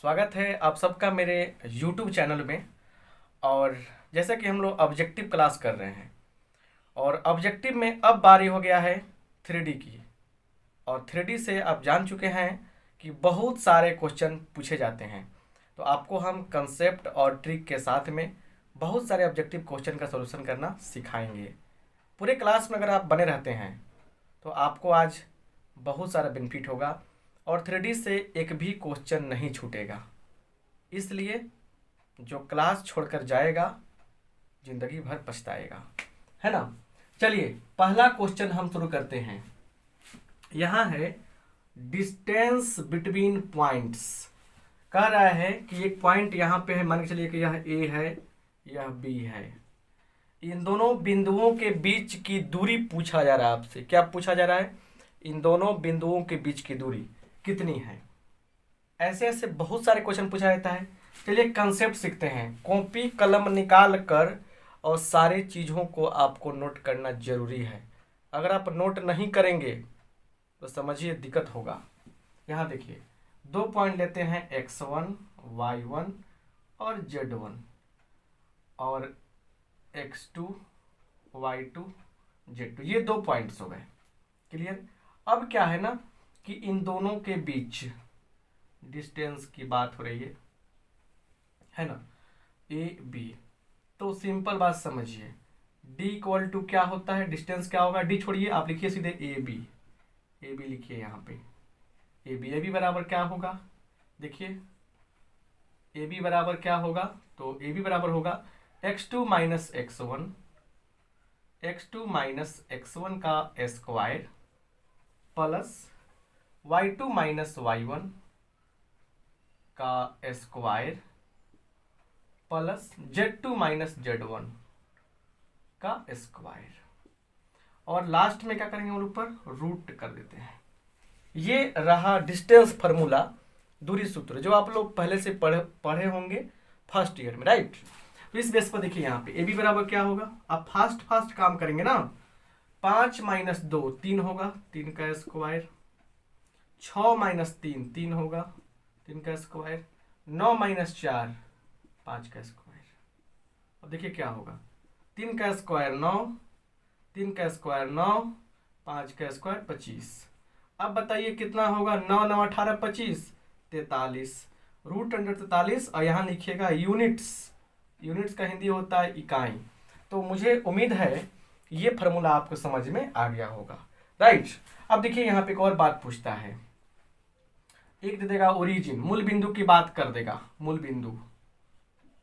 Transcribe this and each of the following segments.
स्वागत है आप सबका मेरे YouTube चैनल में। और जैसा कि हम लोग ऑब्जेक्टिव क्लास कर रहे हैं और ऑब्जेक्टिव में अब बारी हो गया है 3D की। और 3D से आप जान चुके हैं कि बहुत सारे क्वेश्चन पूछे जाते हैं, तो आपको हम कंसेप्ट और ट्रिक के साथ में बहुत सारे ऑब्जेक्टिव क्वेश्चन का सलूशन करना सिखाएंगे। पूरे क्लास में अगर आप बने रहते हैं तो आपको आज बहुत सारा बेनिफिट होगा और 3D से एक भी क्वेश्चन नहीं छूटेगा। इसलिए जो क्लास छोड़कर जाएगा जिंदगी भर पछताएगा, है ना। चलिए पहला क्वेश्चन हम शुरू करते हैं। यहाँ है डिस्टेंस बिटवीन पॉइंट्स। कह रहा है कि एक पॉइंट यहाँ पे है, मान के चलिए कि यह ए है यह बी है। इन दोनों बिंदुओं के बीच की दूरी पूछा जा रहा है आपसे। क्या पूछा जा रहा है? इन दोनों बिंदुओं के बीच की दूरी कितनी है। ऐसे ऐसे बहुत सारे क्वेश्चन पूछा जाता है। चलिए कंसेप्ट सीखते हैं। कॉपी कलम निकाल कर और सारी चीज़ों को आपको नोट करना जरूरी है। अगर आप नोट नहीं करेंगे तो समझिए दिक्कत होगा। यहाँ देखिए 2 पॉइंट लेते हैं, x1 y1 और z1 और x2 y2 z2। ये 2 पॉइंट्स हो गए। क्लियर। अब क्या है ना कि इन दोनों के बीच डिस्टेंस की बात हो रही है ना, ए बी। तो सिंपल बात समझिए, डी इक्वल टू क्या होता है, डिस्टेंस क्या होगा, डी छोड़िए, आप लिखिए सीधे ए बी। ए बी लिखिए यहाँ पे, ए बी बराबर क्या होगा, देखिए ए बी बराबर क्या होगा, तो ए बी बराबर होगा x2 minus x1, x2 minus x1 का square plus y2 minus y1 का square plus z2 minus z1 का स्क्वायर। और लास्ट में क्या करेंगे, हम ऊपर रूट कर देते हैं। ये रहा डिस्टेंस फार्मूला, दूरी सूत्र, जो आप लोग पहले से पढ़े होंगे फर्स्ट ईयर में, राइट। तो इस बेस पर देखिए यहाँ पे ए बी बराबर क्या होगा। आप फास्ट काम करेंगे ना। 5 माइनस 2 3 होगा, 3 का स्क्वायर। 6 माइनस 3 3 होगा, 3 का स्क्वायर। 9 माइनस 4 5 का स्क्वायर। अब देखिए क्या होगा, 3 का स्क्वायर 9, 3 का स्क्वायर 9, 5 का स्क्वायर 25। अब बताइए कितना होगा, 9 9 18 25 43 रूट अंडर 43। और यहाँ लिखिएगा यूनिट्स। यूनिट्स का हिंदी होता है इकाई। तो मुझे उम्मीद है ये फार्मूला आपको समझ में आ गया होगा, राइट। अब देखिए यहाँ पे एक और बात पूछता है, एक दे देगा ओरिजिन, मूल बिंदु की बात कर देगा। मूल बिंदु,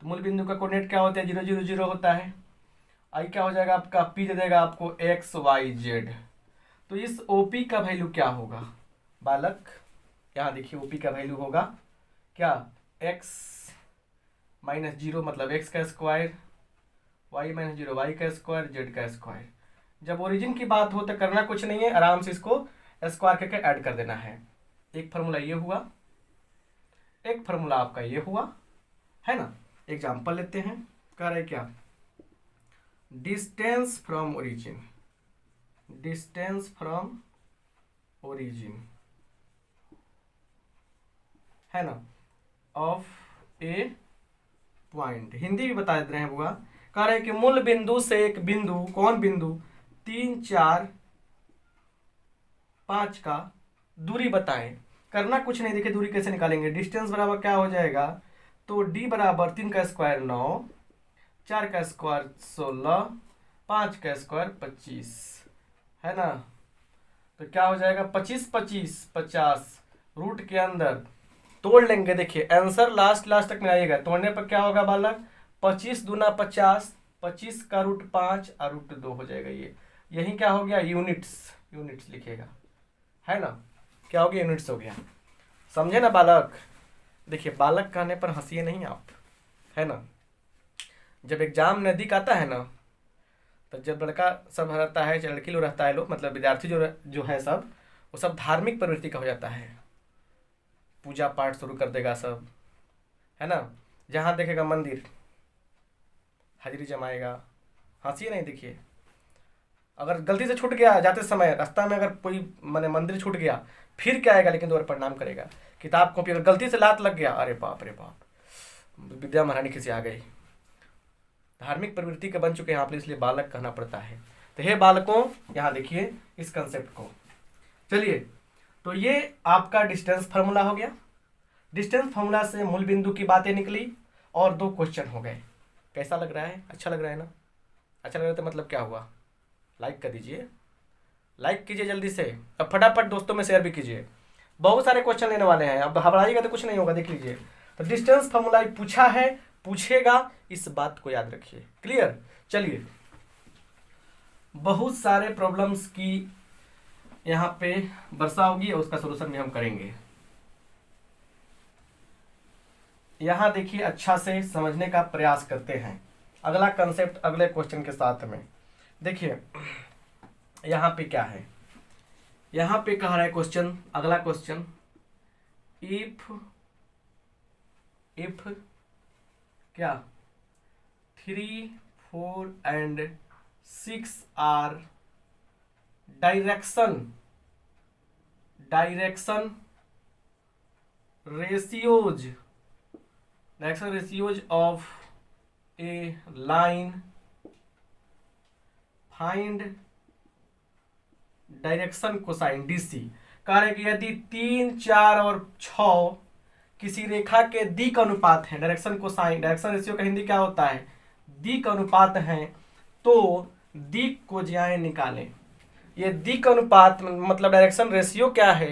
तो मूल बिंदु का कोऑर्डिनेट क्या होता है, 0 0 0 होता है। आई क्या हो जाएगा आपका, पी दे देगा आपको एक्स वाई जेड। तो इस ओपी का वैल्यू क्या होगा बालक, यहाँ देखिए ओपी का वैल्यू होगा क्या, एक्स माइनस 0 मतलब एक्स का स्क्वायर, वाई माइनस 0 वाई का स्क्वायर, जेड का स्क्वायर। जब ओरिजिन की बात हो तो करना कुछ नहीं है, आराम से इसको स्क्वायर करके ऐड कर देना है। एक फार्मूला ये हुआ, एक फार्मूला आपका ये हुआ, है ना। एग्जांपल लेते हैं। कह रहे क्या, distance from origin, distance from origin, है ना, ऑफ ए पॉइंट। हिंदी भी बता देते हैं बुआ। कह रहे कि मूल बिंदु से एक बिंदु, कौन बिंदु, 3 4 5 का दूरी बताएं। करना कुछ नहीं, देखिए दूरी कैसे निकालेंगे। डिस्टेंस बराबर क्या हो जाएगा, तो डी बराबर 3 का स्क्वायर 9, 4 का स्क्वायर 16, 5 का स्क्वायर 25, है ना। तो क्या हो जाएगा 25 25 50 रूट के अंदर तोड़ लेंगे। देखिए आंसर लास्ट तक में आइएगा। तोड़ने पर क्या होगा बालक, 25 दूना 50, 25 का रूट 5 और रूट 2 हो जाएगा। ये यही क्या हो गया, यूनिट्स। यूनिट्स लिखिएगा, है ना। क्या हो गया, यूनिट्स हो गया। समझे ना बालक। देखिए बालक कहने पर हंसिए नहीं आप, है ना। जब एग्जाम नजदीक आता है ना, तो जब लड़का सब रहता है, लड़की लोग रहता है, लोग मतलब विद्यार्थी जो है सब, वो सब धार्मिक प्रवृत्ति का हो जाता है। पूजा पाठ शुरू कर देगा सब, है ना। जहाँ देखेगा मंदिर, हाजिरी जमाएगा। हंसिए नहीं। देखिए अगर गलती से छूट गया जाते समय रास्ता में, अगर कोई माने मंदिर छूट गया, फिर क्या आएगा, लेकिन दोबारा प्रणाम करेगा किताब कॉपी अगर गलती से लात लग गया, अरे बाप रे बाप, विद्या महारानी किसी आ गई। धार्मिक प्रवृत्ति के बन चुके हैं आप लोग, इसलिए बालक कहना पड़ता है। तो हे बालकों, यहाँ देखिए इस कंसेप्ट को। चलिए, तो ये आपका डिस्टेंस फार्मूला हो गया। डिस्टेंस फार्मूला से मूल बिंदु की बातें निकली और 2 क्वेश्चन हो गए। कैसा लग रहा है? अच्छा लग रहा है ना? अच्छा लग रहा है तो मतलब क्या हुआ? लाइक कर दीजिए, लाइक कीजिए जल्दी से। अब फटाफट दोस्तों में शेयर भी कीजिए। बहुत सारे क्वेश्चन लेने वाले हैं, अब घबराइएगा तो कुछ नहीं होगा, देख लीजिए। तो डिस्टेंस फार्मूला पूछा है, पूछेगा, इस बात को याद रखिए। क्लियर? चलिए, बहुत सारे प्रॉब्लम्स की यहाँ पे वर्षा होगी और उसका सोल्यूशन भी हम करेंगे। यहाँ देखिए, अच्छा से समझने का प्रयास करते हैं। अगला कंसेप्ट अगले क्वेश्चन के साथ में देखिए। यहाँ पे क्या है? यहाँ पे कह रहा है क्वेश्चन, अगला क्वेश्चन, इफ क्या 3, 4 and 6 are direction ratios of a line, find direction cosine DC। कह रहे कि यदि 3, 4 और 6 किसी रेखा के दिक अनुपात है, डायरेक्शन कोसाइन, डायरेक्शन रेशियो का हिंदी क्या होता है? दिक अनुपात है, तो दिक को ज्याएं निकालें। ये दिक अनुपात मतलब डायरेक्शन रेशियो क्या है,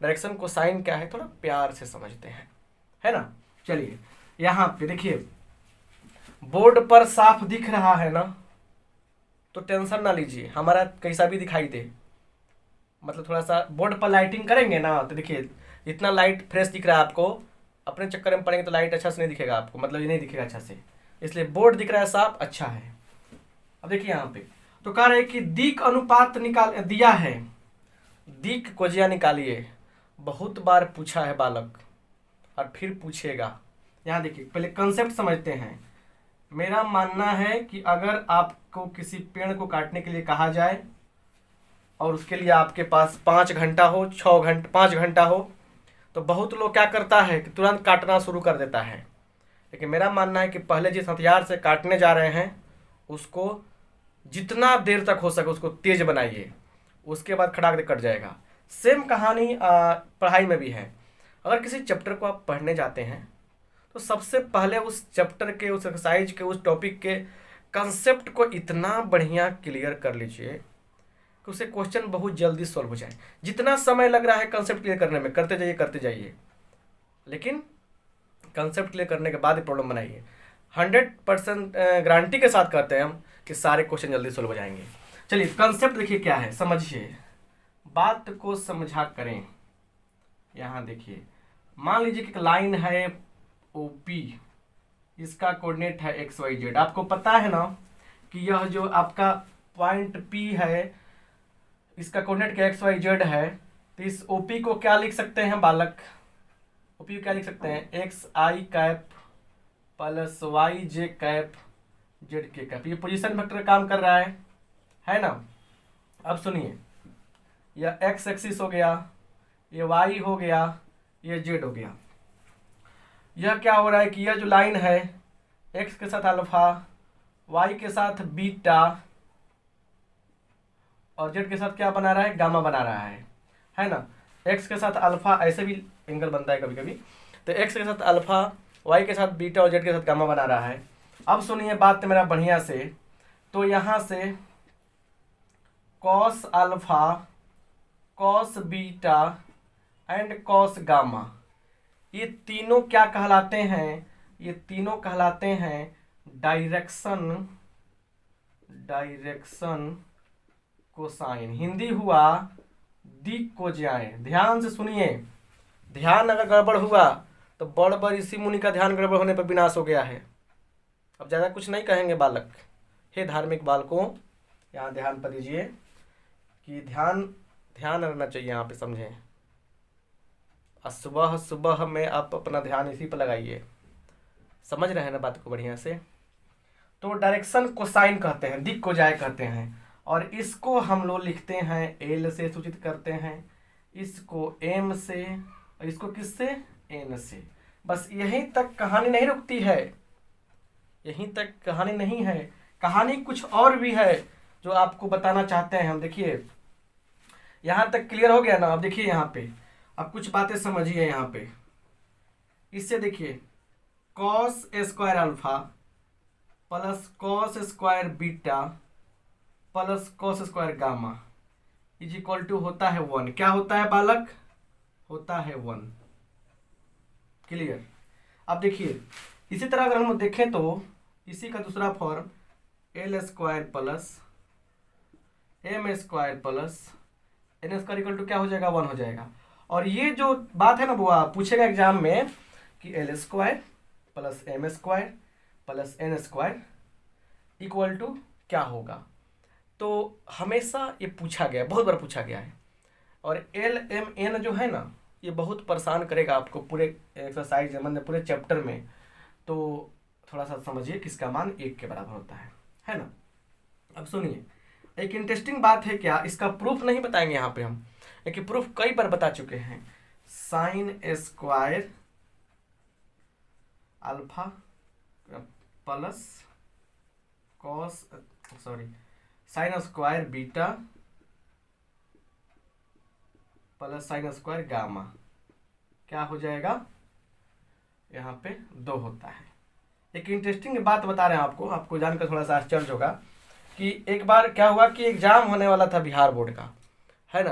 डायरेक्शन कोसाइन क्या है, थोड़ा प्यार से समझते हैं, है ना। चलिए, यहाँ पे देखिए, बोर्ड पर साफ दिख रहा है ना, तो टेंशन ना लीजिए, हमारा कैसा भी दिखाई दे। मतलब थोड़ा सा बोर्ड पर लाइटिंग करेंगे ना, तो देखिए इतना लाइट फ्रेश दिख रहा है आपको। अपने चक्कर में पड़ेंगे तो लाइट अच्छा से नहीं दिखेगा आपको, मतलब ये नहीं दिखेगा अच्छा से, इसलिए बोर्ड दिख रहा है साफ, अच्छा है। अब देखिए यहाँ पे तो कह रहे हैं कि दिक अनुपात निकाल दिया है, दिक को ज्या निकालिए। बहुत बार पूछा है बालक और फिर पूछेगा। यहाँ देखिए, पहले कंसेप्ट समझते हैं। मेरा मानना है कि अगर आपको किसी पेड़ को काटने के लिए कहा जाए और उसके लिए आपके पास 5 घंटा हो, 6 घंटा, 5 घंटा हो, तो बहुत लोग क्या करता है कि तुरंत काटना शुरू कर देता है। लेकिन मेरा मानना है कि पहले जिस हथियार से काटने जा रहे हैं उसको जितना देर तक हो सके उसको तेज बनाइए, उसके बाद खड़ाक दे कट जाएगा। सेम कहानी पढ़ाई में भी है। अगर किसी चैप्टर को आप पढ़ने जाते हैं तो सबसे पहले उस चैप्टर के, उस एक्सरसाइज के, उस टॉपिक के कंसेप्ट को इतना बढ़िया क्लियर कर लीजिए कि उसे क्वेश्चन बहुत जल्दी सॉल्व हो जाए। जितना समय लग रहा है कंसेप्ट क्लियर करने में, करते जाइए, लेकिन कंसेप्ट क्लियर करने के बाद ही प्रॉब्लम बनाइए। 100% गारंटी के साथ कहते हैं हम कि सारे क्वेश्चन जल्दी सॉल्व हो जाएंगे। चलिए, कंसेप्ट देखिए क्या है, समझिए, बात को समझा करें। यहाँ देखिए, मान लीजिए कि एक लाइन है OP, इसका कोऑर्डिनेट है XYZ। आपको पता है ना कि यह जो आपका पॉइंट P है, इसका कोऑर्डिनेट क्या XYZ है। तो इस OP को क्या लिख सकते हैं बालक? OP को क्या लिख सकते हैं? XI cap plus YJ cap ZK cap. ये पोजीशन वेक्टर काम कर रहा है ना। अब सुनिए, यह X एक्सिस हो गया, ये Y हो गया, ये Z हो गया। यह क्या हो रहा है कि यह जो लाइन है X के साथ अल्फा, Y के साथ बीटा और Z के साथ क्या बना रहा है? गामा बना रहा है ना। X के साथ अल्फा, ऐसे भी एंगल बनता है कभी कभी, तो X के साथ अल्फा, Y के साथ बीटा और Z के साथ गामा बना रहा है। अब सुनिए बात मेरा बढ़िया से, तो यहाँ से cos alpha, cos beta and cos gamma, ये तीनों क्या कहलाते हैं? ये तीनों कहलाते हैं डायरेक्शन कोसाइन। हिंदी हुआ दिक को ज्याएं। ध्यान से सुनिए, ध्यान अगर गड़बड़ हुआ तो बड़ ऋषि मुनि का ध्यान गड़बड़ होने पर विनाश हो गया है। अब ज़्यादा कुछ नहीं कहेंगे बालक। हे धार्मिक बालकों, यहाँ ध्यान पर दीजिए कि ध्यान रहना चाहिए यहाँ पे, समझें। सुबह सुबह में आप अपना ध्यान इसी पर लगाइए। समझ रहे हैं ना बात को बढ़िया से। तो डायरेक्शन कोसाइन कहते हैं, दिक को जाए कहते हैं, और इसको हम लोग लिखते हैं L से सूचित करते हैं, इसको M से और इसको किससे, एन से। बस यहीं तक कहानी नहीं रुकती है, यहीं तक कहानी नहीं है, कहानी कुछ और भी है जो आपको बताना चाहते हैं हम। देखिए यहाँ तक क्लियर हो गया ना। अब देखिए यहाँ पे अब कुछ बातें समझिए यहाँ पे। इससे देखिए cos square alpha plus cos square beta plus cos square gamma is equal to होता है 1। क्या होता है बालक, होता है 1। क्लियर। अब देखिए इसी तरह अगर हम देखें तो इसी का दूसरा form L square plus M square plus N square equal to क्या हो जाएगा, 1 हो जाएगा। और ये जो बात है ना बुआ, पूछेगा एग्जाम में कि L square plus M square plus N square equal to क्या होगा। तो हमेशा ये पूछा गया, बहुत बार पूछा गया है। और एल एम एन जो है ना, ये बहुत परेशान करेगा आपको पूरे एक्सरसाइज मतलब पूरे चैप्टर में। तो थोड़ा सा समझिए कि इसका मान 1 के बराबर होता है ना। अब सुनिए एक इंटरेस्टिंग बात है, क्या इसका प्रूफ नहीं बताएंगे यहाँ पे हम, लेकिन प्रूफ कई बार बता चुके हैं। Sine square alpha plus cos sine square beta plus sine square gamma क्या हो जाएगा, यहाँ पे 2 होता है। एक इंटरेस्टिंग बात बता रहे हैं आपको जानकर थोड़ा सा आश्चर्य होगा कि एक बार क्या हुआ कि एग्जाम होने वाला था बिहार बोर्ड का, है ना।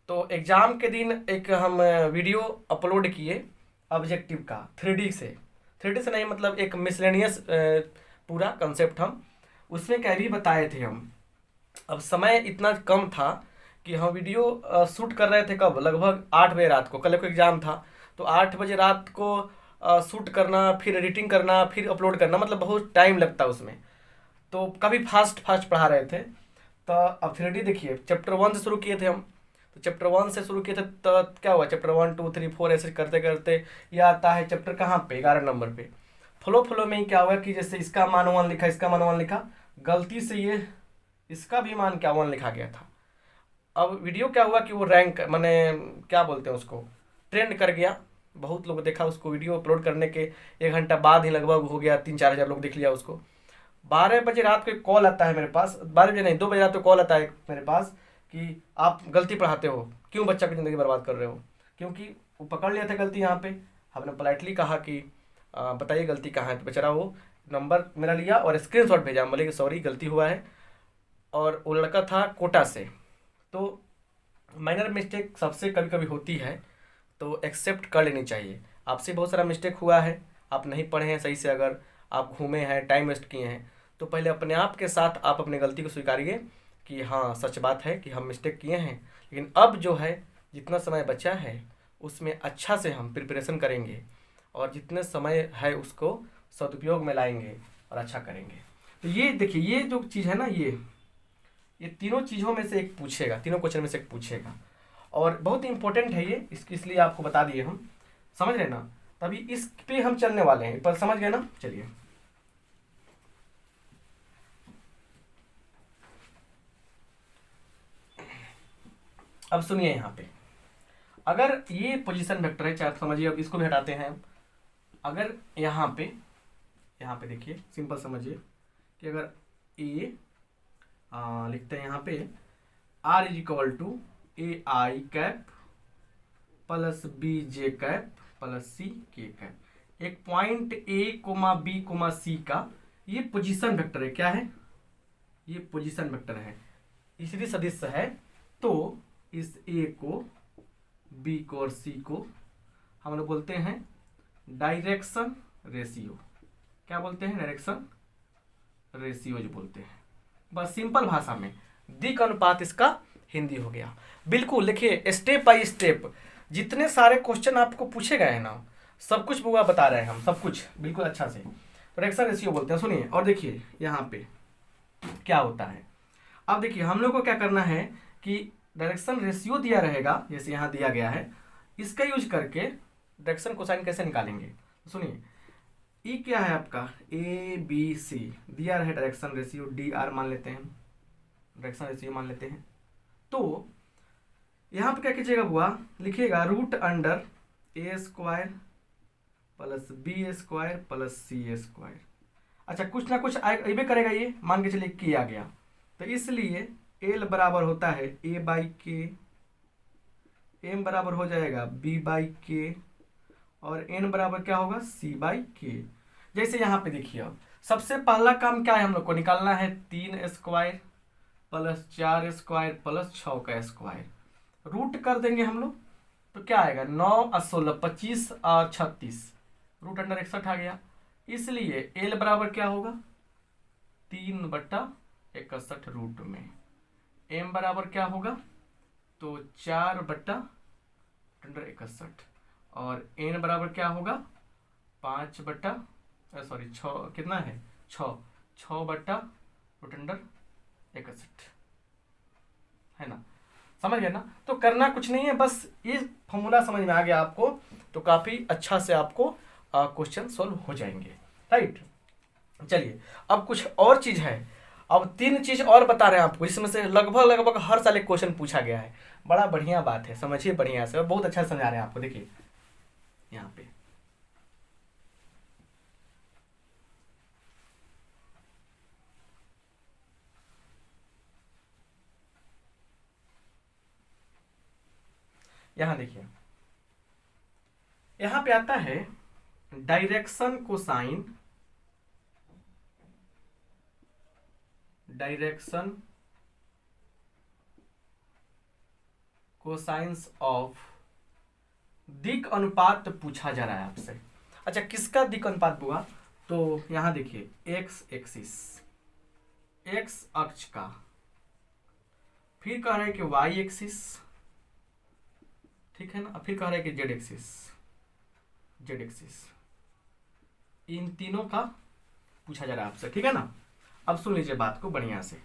तो एग्जाम के दिन एक हम वीडियो अपलोड किए ऑब्जेक्टिव का 3D से नहीं, मतलब एक मिसलेनियस पूरा कंसेप्ट हम उसमें क्या भी बताए थे हम। अब समय इतना कम था कि हम वीडियो शूट कर रहे थे कब, लगभग 8 बजे रात को। कल को एग्ज़ाम था तो 8 बजे रात को शूट करना, फिर एडिटिंग करना, फिर अपलोड करना, मतलब बहुत टाइम लगता उसमें। तो काफ़ी फास्ट पढ़ा रहे थे। तो अब 3D देखिए चैप्टर 1 से शुरू किए थे हम। तो चैप्टर 1 से शुरू किए थे तो क्या हुआ, चैप्टर 1 2 3 4 ऐसे करते करते ये आता है चैप्टर कहाँ पे, 11 नंबर पे। फ्लो में ही क्या हुआ कि जैसे इसका मान 1 लिखा, इसका मान 1 लिखा, गलती से ये इसका भी मान क्या 1 लिखा गया था। अब वीडियो क्या हुआ कि वो रैंक माने क्या बोलते हैं उसको, ट्रेंड कर गया। बहुत लोग देखा उसको, वीडियो अपलोड करने के 1 घंटा बाद ही लगभग हो गया 3-4 हज़ार लोग देख लिया उसको। 12 बजे रात को एक कॉल आता है मेरे पास, 12 बजे नहीं 2 बजे रात को कॉल आता है मेरे पास कि आप गलती पढ़ाते हो, क्यों बच्चा की ज़िंदगी बर्बाद कर रहे हो। क्योंकि वो पकड़ लिया था गलती यहाँ पे। हमने पोलाइटली कहा कि बताइए गलती कहाँ है। तो बेचारा वो नंबर मेरा लिया और स्क्रीनशॉट भेजा, बोले कि सॉरी गलती हुआ है। और वो लड़का था कोटा से। तो माइनर मिस्टेक सबसे कभी कभी होती है तो एक्सेप्ट कर लेनी चाहिए। आपसे बहुत सारा मिस्टेक हुआ है, आप नहीं पढ़े हैं सही से, अगर आप घूमे हैं, टाइम वेस्ट किए हैं, तो पहले अपने आप के साथ आप अपनी गलती को स्वीकारिए कि हाँ सच बात है कि हम मिस्टेक किए हैं। लेकिन अब जो है जितना समय बचा है उसमें अच्छा से हम प्रिपरेशन करेंगे और जितने समय है उसको सदुपयोग में लाएंगे और अच्छा करेंगे। तो ये देखिए ये जो चीज़ है ना, ये तीनों चीज़ों में से एक पूछेगा, तीनों क्वेश्चन में से एक पूछेगा और बहुत इंपॉर्टेंट है ये, इसलिए आपको बता दिए हम, समझ रहे ना। तभी इस पे हम चलने वाले हैं, पर समझ गए ना। चलिए अब सुनिए यहाँ पे, अगर ये पोजीशन वेक्टर है, चाहे समझिए, अब इसको भी हटाते हैं। अगर यहाँ पे देखिए सिंपल समझिए कि अगर ए लिखते हैं यहाँ पे R is equal to A I cap plus B J cap plus C K cap, एक point A comma B comma C का ये पोजीशन वेक्टर है। क्या है, ये पोजीशन वेक्टर है, इसलिए सदिश है। तो इस ए को, बी को और सी को हम लोग बोलते हैं डायरेक्शन रेशियो। क्या बोलते हैं, डायरेक्शन रेशियो जो बोलते हैं। बस सिंपल भाषा में दिक् अनुपात इसका हिंदी हो गया। बिल्कुल देखिए स्टेप बाय स्टेप जितने सारे क्वेश्चन आपको पूछे गए हैं ना, सब कुछ बुआ बता रहे हैं हम, सब कुछ बिल्कुल अच्छा से। डायरेक्शन रेशियो बोलते हैं। सुनिए और देखिए यहाँ पे क्या होता है। अब देखिए हम लोग को क्या करना है कि डायरेक्शन रेशियो दिया रहेगा, जैसे यहाँ दिया गया है, इसका यूज करके डायरेक्शन कोसाइन कैसे निकालेंगे। सुनिए ई क्या है आपका, ए बी सी दिया रहे, डायरेक्शन रेशियो डी आर मान लेते हैं, डायरेक्शन रेशियो मान लेते हैं। तो यहाँ पे क्या कीजिएगा बुआ, लिखिएगा root under A square plus B square plus C square. अच्छा, कुछ ना कुछ अबे करेगा, ये मान के चलिए के आ गया, तो इसलिए एल बराबर होता है ए बाई के, एम बराबर हो जाएगा बी बाई के, और एन बराबर क्या होगा सी बाई के। जैसे यहाँ पे देखिए, अब सबसे पहला काम क्या है, हम लोग को निकालना है 3 स्क्वायर प्लस 4 स्क्वायर प्लस 6 का स्क्वायर, रूट कर देंगे हम लोग, तो क्या आएगा 9 और 16 25 और 36, रूट अंडर 61 आ गया। इसलिए एल बराबर क्या होगा 3/61 रूट में, एम बराबर क्या होगा तो 4/61, और एन बराबर क्या होगा 6 कितना है 6/√61 है ना, समझ गए ना। तो करना कुछ नहीं है, बस ये फॉर्मूला समझ में आ गया आपको तो काफ़ी अच्छा से आपको क्वेश्चन सॉल्व हो जाएंगे, राइट। चलिए अब कुछ और चीज़ है, अब 3 चीज़ और बता रहे हैं आपको, इसमें से लगभग हर साल एक क्वेश्चन पूछा गया है। बड़ा बढ़िया बात है, समझिए बढ़िया से, बहुत अच्छा समझा रहे हैं आपको। देखिए यहाँ पे यहाँ देखिए, यहाँ पे आता है direction cosine, direction cosines of दिक अनुपात पूछा जा रहा है आपसे। अच्छा, किसका दिक अनुपात हुआ, तो यहाँ देखिए एक्स एक्सिस, एक्स अक्ष का, फिर कह रहे हैं कि वाई एक्सिस, ठीक है ना, फिर कह रहे हैं कि जेड एक्सिस, जेड एक्सिस, इन तीनों का पूछा जा रहा है आपसे, ठीक है ना। अब सुन लीजिए बात को बढ़िया से,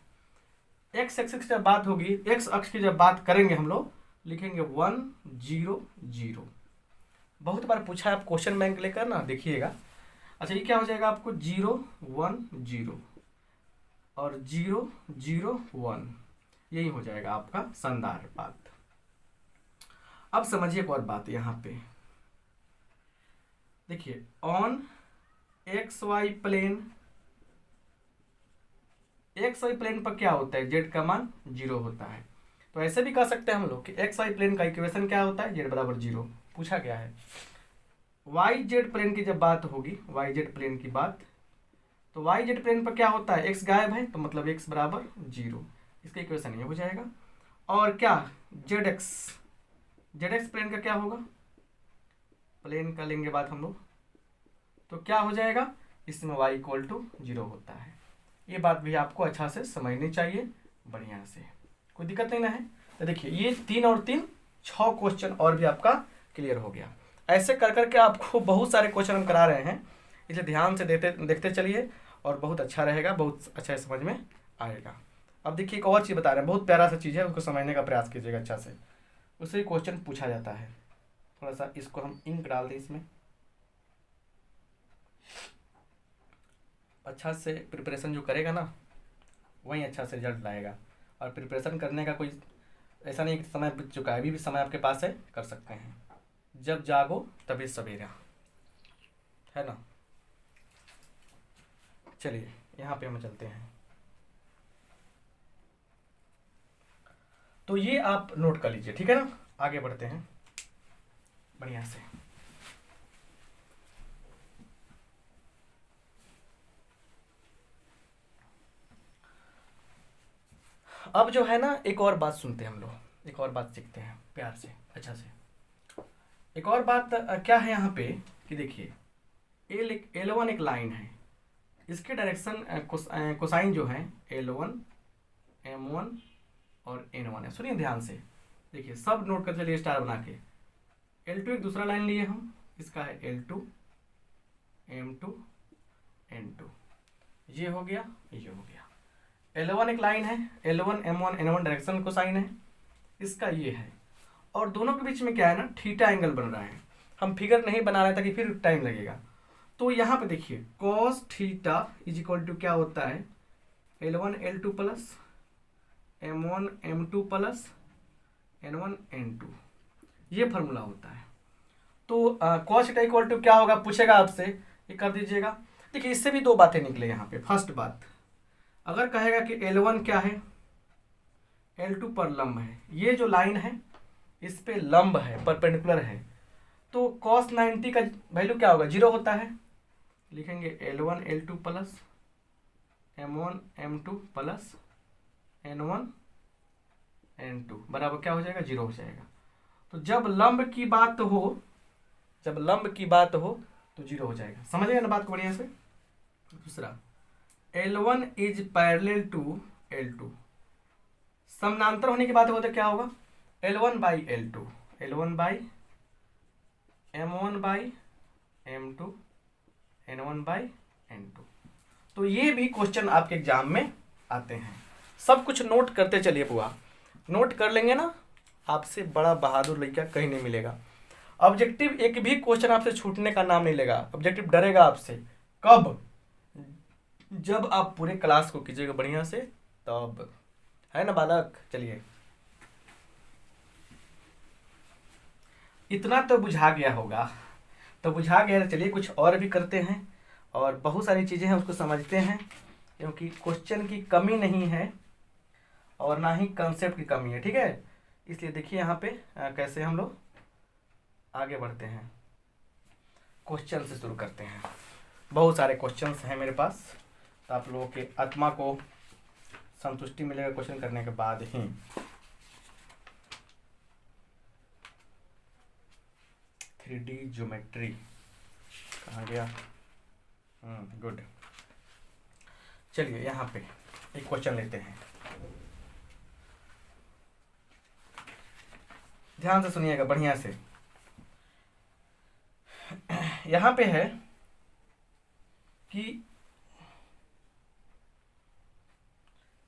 एक्स एक्सिस की जब बात होगी, एक्स अक्ष की जब बात करेंगे हम लोग लिखेंगे 1 0 0। बहुत बार पूछा है, आप क्वेश्चन बैंक लेकर ना देखिएगा। अच्छा, ये क्या हो जाएगा आपको 0 1 0 और 0 0 1, यही हो जाएगा आपका शानदार बात। अब समझिए एक और बात, यहाँ पे देखिए on X Y plane, X Y plane पर क्या होता है जेड का मान 0 होता है, तो ऐसे भी कह सकते हैं हम लोग कि एक्स वाई प्लेन का इक्वेशन क्या होता है जेड बराबर 0, पूछा गया है। वाई जेड प्लेन की जब बात होगी, वाई जेड प्लेन की बात, तो वाई जेड प्लेन पर क्या होता है एक्स गायब है, तो मतलब एक्स बराबर 0, इसका इक्वेशन ये हो जाएगा। और क्या Z X, Z X plane का क्या होगा, प्लेन का लेंगे बात हम लोग, तो क्या हो जाएगा इसमें y इक्वल टू 0 होता है। ये बात भी आपको अच्छा से समझनी चाहिए बढ़िया से, कोई दिक्कत नहीं ना है। तो देखिए ये 3 और 3 6 क्वेश्चन और भी आपका क्लियर हो गया। ऐसे कर करके आपको बहुत सारे क्वेश्चन हम करा रहे हैं, इसलिए ध्यान से देखते चलिए और बहुत अच्छा रहेगा, बहुत अच्छा समझ में आएगा। अब देखिए एक और चीज़ बता रहे हैं, बहुत प्यारा सा चीज़ है, उसको समझने का प्रयास कीजिएगा अच्छा से, उससे क्वेश्चन पूछा जाता है। थोड़ा सा इसको हम इंक डाल दें इसमें, अच्छा से प्रिपरेशन जो करेगा ना वही अच्छा से रिजल्ट लाएगा। और प्रिपरेशन करने का कोई ऐसा नहीं कि समय बीत चुका है, अभी भी समय आपके पास है, कर सकते हैं। जब जागो तभी सवेरा, है ना। चलिए यहाँ पे हम चलते हैं, तो ये आप नोट कर लीजिए, ठीक है ना। आगे बढ़ते हैं बढ़िया से। अब जो है ना एक और बात सुनते हैं हम लोग, एक और बात सीखते हैं प्यार से अच्छा से। एक और बात क्या है यहाँ पे कि देखिए L1 एक लाइन है, इसके डायरेक्शन कोसाइन जो है L1 M1 और N1 है। सुनिए ध्यान से, देखिए सब नोट कर चलिए स्टार बना के। L2 एक दूसरा लाइन लिए हम, इसका है L2 M2 N2, ये हो गया ये हो गया। L1 एक लाइन है, L1 M1 N1 direction cosine है, इसका ये है, और दोनों के बीच में क्या है ना थीटा एंगल बन रहा है। हम फिगर नहीं बना रहे ताकि फिर टाइम लगेगा। तो यहाँ पे देखिए cos theta is equal to क्या होता है L1 L2 plus M1 M2 plus N1 N2, ये फार्मूला होता है। तो cos थीटा इक्वल टू क्या होगा पूछेगा आपसे, ये कर दीजिएगा। देखिए इससे भी दो बातें निकले यहाँ पे। फर्स्ट बात, अगर कहेगा कि L1 क्या है, L2 पर लंब है, ये जो लाइन है इस पे लंब है, परपेंडिकुलर है, तो cos 90 का वैल्यू क्या होगा, 0 होता है। लिखेंगे L1 L2 plus M1 M2 plus N1 N2 बराबर क्या हो जाएगा, 0 हो जाएगा। तो जब लंब की बात हो तो 0 हो जाएगा। समझिए ना बात को बढ़िया से। दूसरा, L1 is parallel to L2, समानांतर होने की बात हो तो क्या होगा, L1 by L2, L1 by M1 by M2, N1 by N2। तो ये भी क्वेश्चन आपके एग्जाम में आते हैं। सब कुछ नोट करते चलिए बुआ, नोट कर लेंगे ना, आपसे बड़ा बहादुर लड़का कहीं नहीं मिलेगा। ऑब्जेक्टिव एक भी क्वेश्चन आपसे छूटने का नाम नहीं लेगा। ऑब्जेक्टिव डरेगा आपसे कब, जब आप पूरे क्लास को कीजिएगा बढ़िया से, तब, है ना बालक। चलिए इतना तो बुझा गया होगा, तो बुझा गया। चलिए कुछ और भी करते हैं और बहुत सारी चीज़ें हैं उसको समझते हैं, क्योंकि क्वेश्चन की कमी नहीं है और ना ही कंसेप्ट की कमी है, ठीक है। इसलिए देखिए यहाँ पे कैसे हम लोग आगे बढ़ते हैं। क्वेश्चन से शुरू करते हैं। बहुत सारे क्वेश्चंस हैं मेरे पास, तो आप लोगों के आत्मा को संतुष्टि मिलेगा क्वेश्चन करने के बाद ही। थ्री डी ज्योमेट्री कहाँ गया, गुड। चलिए यहाँ पे एक क्वेश्चन लेते हैं, ध्यान से सुनिएगा बढ़िया से। यहाँ पे है कि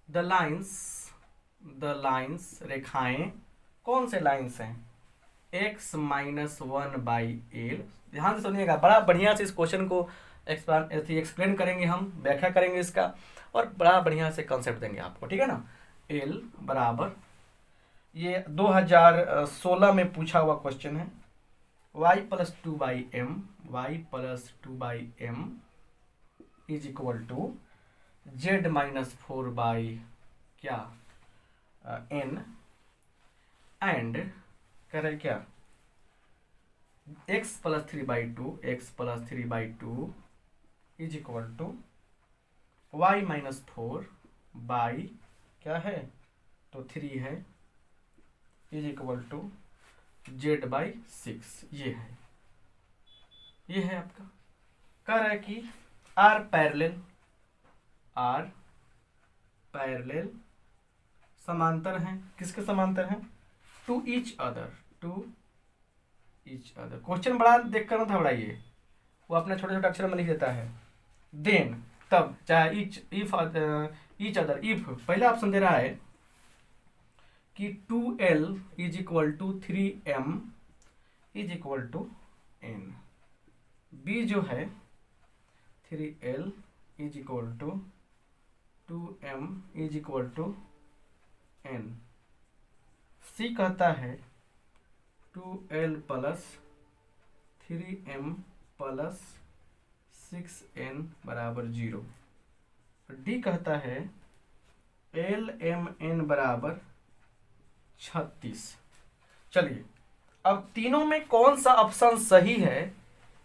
द लाइन्स रेखाएं, कौन से लाइन्स हैं, x माइनस 1 बाई एल। ध्यान से सुनिएगा, बड़ा बढ़िया से इस क्वेश्चन को एक्सप्लेन करेंगे हम, व्याख्या करेंगे इसका, और बड़ा बढ़िया से कंसेप्ट देंगे आपको, ठीक है ना। एल बराबर, ये 2016 में पूछा हुआ क्वेश्चन है, y plus 2 by M, Y plus 2 by M is equal to z minus 4 by क्या n, एंड कह रहे क्या, x plus 3 by 2, x plus 3 by 2 is equal to y minus 4 by क्या है, तो 3 है, is equal to z by 6। ये है आपका। कह रहा है कि आर पैरेलल समांतर हैं, किसके समांतर हैं, टू ईच अदर। क्वेश्चन बड़ा देखकर मत घबराइए, वो अपने छोटे छोटे अक्षर में लिख देता है। देन तब, चाहे ईच अदर, इफ पहला ऑप्शन दे रहा है कि 2l is equal to 3m is equal to n, B जो है 3l is equal to 2m is equal to n, C कहता है 2l plus 3m plus 6n बराबर 0, डी कहता है LMN बराबर 36। चलिए अब तीनों में कौन सा ऑप्शन सही है,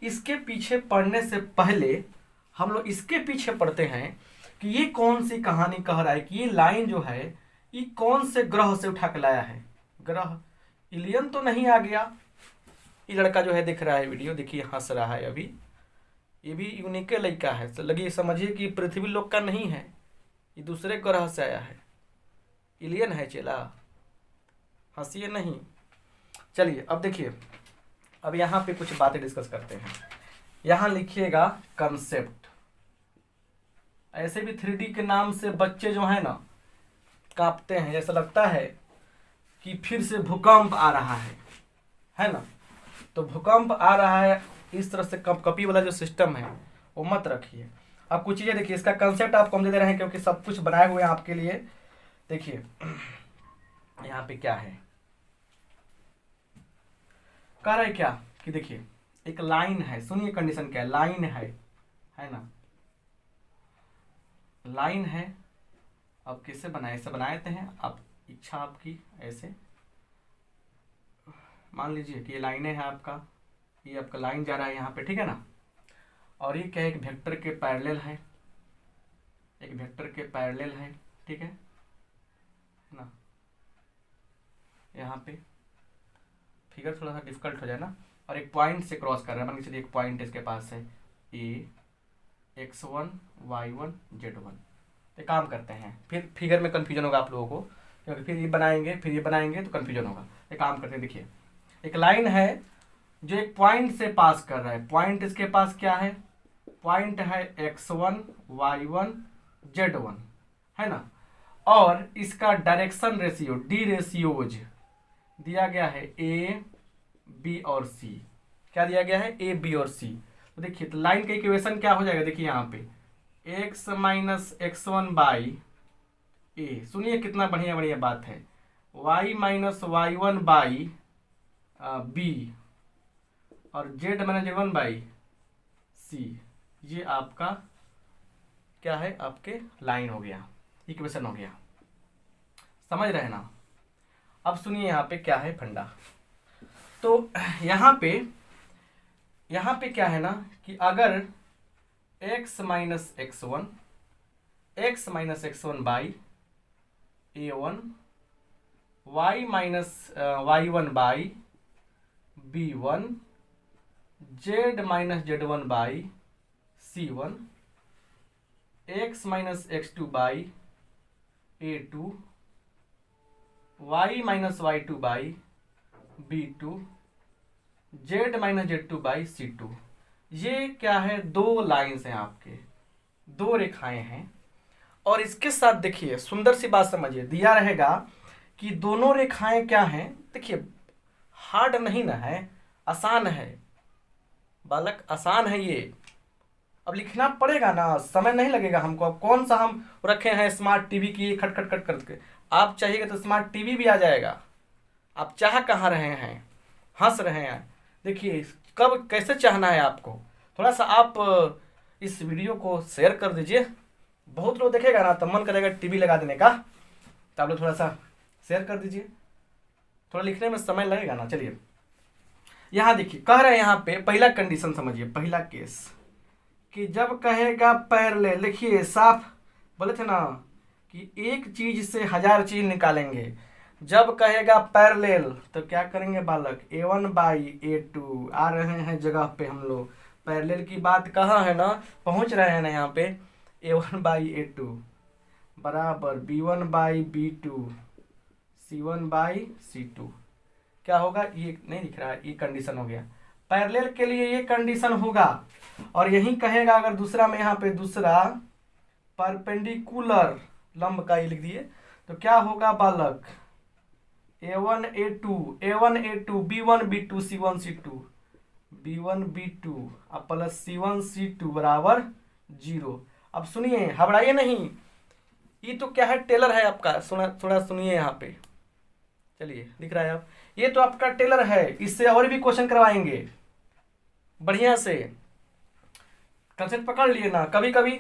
इसके पीछे पढ़ने से पहले हम लोग इसके पीछे पढ़ते हैं कि ये कौन सी कहानी कह रहा है कि ये लाइन जो है ये कौन से ग्रह से उठा के लाया है। ग्रह एलियन तो नहीं आ गया। ये लड़का जो है दिख रहा है वीडियो, देखिए हंस रहा है अभी, ये भी यूनिक लड़का है, तो लगी समझिए कि पृथ्वी लोक का नहीं है, ये दूसरे ग्रह से आया है, एलियन है चेला, हंसिए नहीं। चलिए अब देखिए, अब यहाँ पे कुछ बातें डिस्कस करते हैं। यहाँ लिखिएगा कंसेप्ट। ऐसे भी 3D के नाम से बच्चे जो है ना कांपते हैं, ऐसा लगता है कि फिर से भूकंप आ रहा है ना। तो भूकंप आ रहा है, इस तरह से कपकपी वाला जो सिस्टम है वो मत रखिए। अब कुछ चीज़ें देखिए, इसका कंसेप्ट आपको हम दे रहे हैं क्योंकि सब कुछ बनाए हुए हैं आपके लिए। देखिए यहाँ पे क्या है, कह रहा है क्या कि देखिए एक लाइन है, सुनिए कंडीशन क्या है, लाइन है ना, लाइन है। अब कैसे बनाए, ऐसे बना देते हैं, आप इच्छा आपकी ऐसे मान लीजिए कि ये लाइनें है आपका, ये आपका लाइन जा रहा है यहाँ पे, ठीक है ना। और ये क्या है, एक वेक्टर के पैरेलल है, एक वेक्टर के पैरेलल है, ठीक है ना। यहाँ पे फिगर थोड़ा सा डिफिकल्ट हो जाए ना। और एक पॉइंट से क्रॉस कर रहा है, मान के चलिए एक पॉइंट इसके पास है ए, x1 y1 z1। तो काम करते हैं, फिर फिगर में कन्फ्यूजन होगा आप लोगों को, क्योंकि फिर ये बनाएंगे फिर ये बनाएंगे तो कन्फ्यूजन होगा। एक काम करते हैं, देखिए एक लाइन है जो एक पॉइंट से पास कर रहा है, पॉइंट इसके पास क्या है, पॉइंट है x1 y1 z1, है ना। और इसका डायरेक्शन रेशियो डी रेशियोज दिया गया है ए बी और सी। क्या दिया गया है, ए बी और सी। तो देखिए तो लाइन का इक्वेशन क्या हो जाएगा, देखिए यहाँ पे x माइनस x1 बाई ए, सुनिए कितना बढ़िया बढ़िया बात है, y minus y1 by B और z minus z1 by C. ये आपका क्या है, आपके लाइन हो गया, इक्वेशन हो गया, समझ रहे हैं ना। अब सुनिए यहाँ पे क्या है फंडा। तो यहाँ पे क्या है ना कि अगर x minus x1 by a1, y minus y1 by b1, z minus z1 by c1, x minus x2 by a2, y minus y2 by b2, z minus z2 by c2। ये क्या है, दो लाइंस हैं आपके, दो रेखाएं हैं। और इसके साथ देखिए सुंदर सी बात समझिए, दिया रहेगा कि दोनों रेखाएं क्या हैं, देखिए हार्ड नहीं ना है, आसान है बालक, आसान है ये। अब लिखना पड़ेगा ना, समय नहीं लगेगा हमको। अब कौन सा हम रखे हैं स्मार्ट टीवी की खट खट खट करके, आप चाहिएगा तो स्मार्ट टीवी भी आ जाएगा। आप चाह कहाँ रहे हैं, हंस रहे हैं, देखिए कब कैसे चाहना है आपको। थोड़ा सा आप इस वीडियो को शेयर कर दीजिए, बहुत लोग देखेगा ना तो मन करेगा टीवी लगा देने का, तो आप लोग थोड़ा सा शेयर कर दीजिए, थोड़ा लिखने में समय लगेगा ना। चलिए यहाँ देखिए कह रहे हैं, यहाँ पे पहला कंडीशन समझिए, पहला केस कि जब कहेगा पैरेलल, लिखिए साफ, बोले थे ना कि एक चीज से 1000 चीज निकालेंगे। जब कहेगा पैरेलल तो क्या करेंगे बालक, a1 बाई a2 आ रहे हैं जगह पे हम लोग, पैरेलल की बात कहाँ है ना, पहुंच रहे हैं ना यहाँ पे, a1 बाई a2 बराबर b1 by b2 c1 by c2। क्या होगा, ये नहीं दिख रहा है, ये कंडीशन हो गया। पैरेलल के लिए ये कंडीशन होगा। और यही कहेगा अगर दूसरा में, यहाँ पे दूसरा परपेंडिकुलर लंब का ये लिख दिए, तो क्या होगा बालक, a1 a2 b1 b2 c1 c2 b1 b2 अब प्लस c1 c2 बराबर 0। अब सुनिए, घबराइए नहीं, ये तो क्या है, टेलर है आपका, सुना थोड़ा सुनिए यहाँ पे, चलिए दिख रहा है आप, ये तो आपका टेलर है, इससे और भी क्वेश्चन करवाएंगे बढ़िया से, कंसेप्ट पकड़ लिए ना। कभी कभी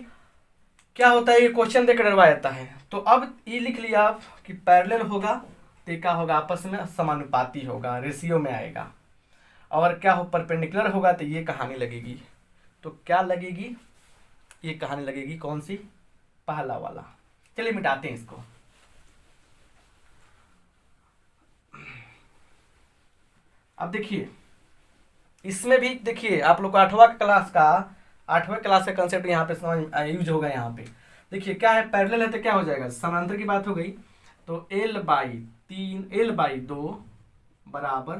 क्या होता है, ये क्वेश्चन देकर डरवा जाता है। तो अब ये लिख लिया आप कि पैरेलल होगा तो क्या होगा, आपस में समानुपाती होगा, रेशियो में आएगा। और क्या हो, परपेंडिकुलर होगा तो ये कहानी लगेगी। तो क्या लगेगी, ये कहानी लगेगी कौन सी, पहला वाला। चलिए मिटाते हैं इसको। अब देखिए इसमें भी देखिए आप लोग को 8वां क्लास का कंसेप्ट यहाँ पे समझ यूज होगा। यहाँ पे देखिए क्या है, पैरेलल है तो क्या हो जाएगा, समांतर की बात हो गई, तो L बाई 2 बराबर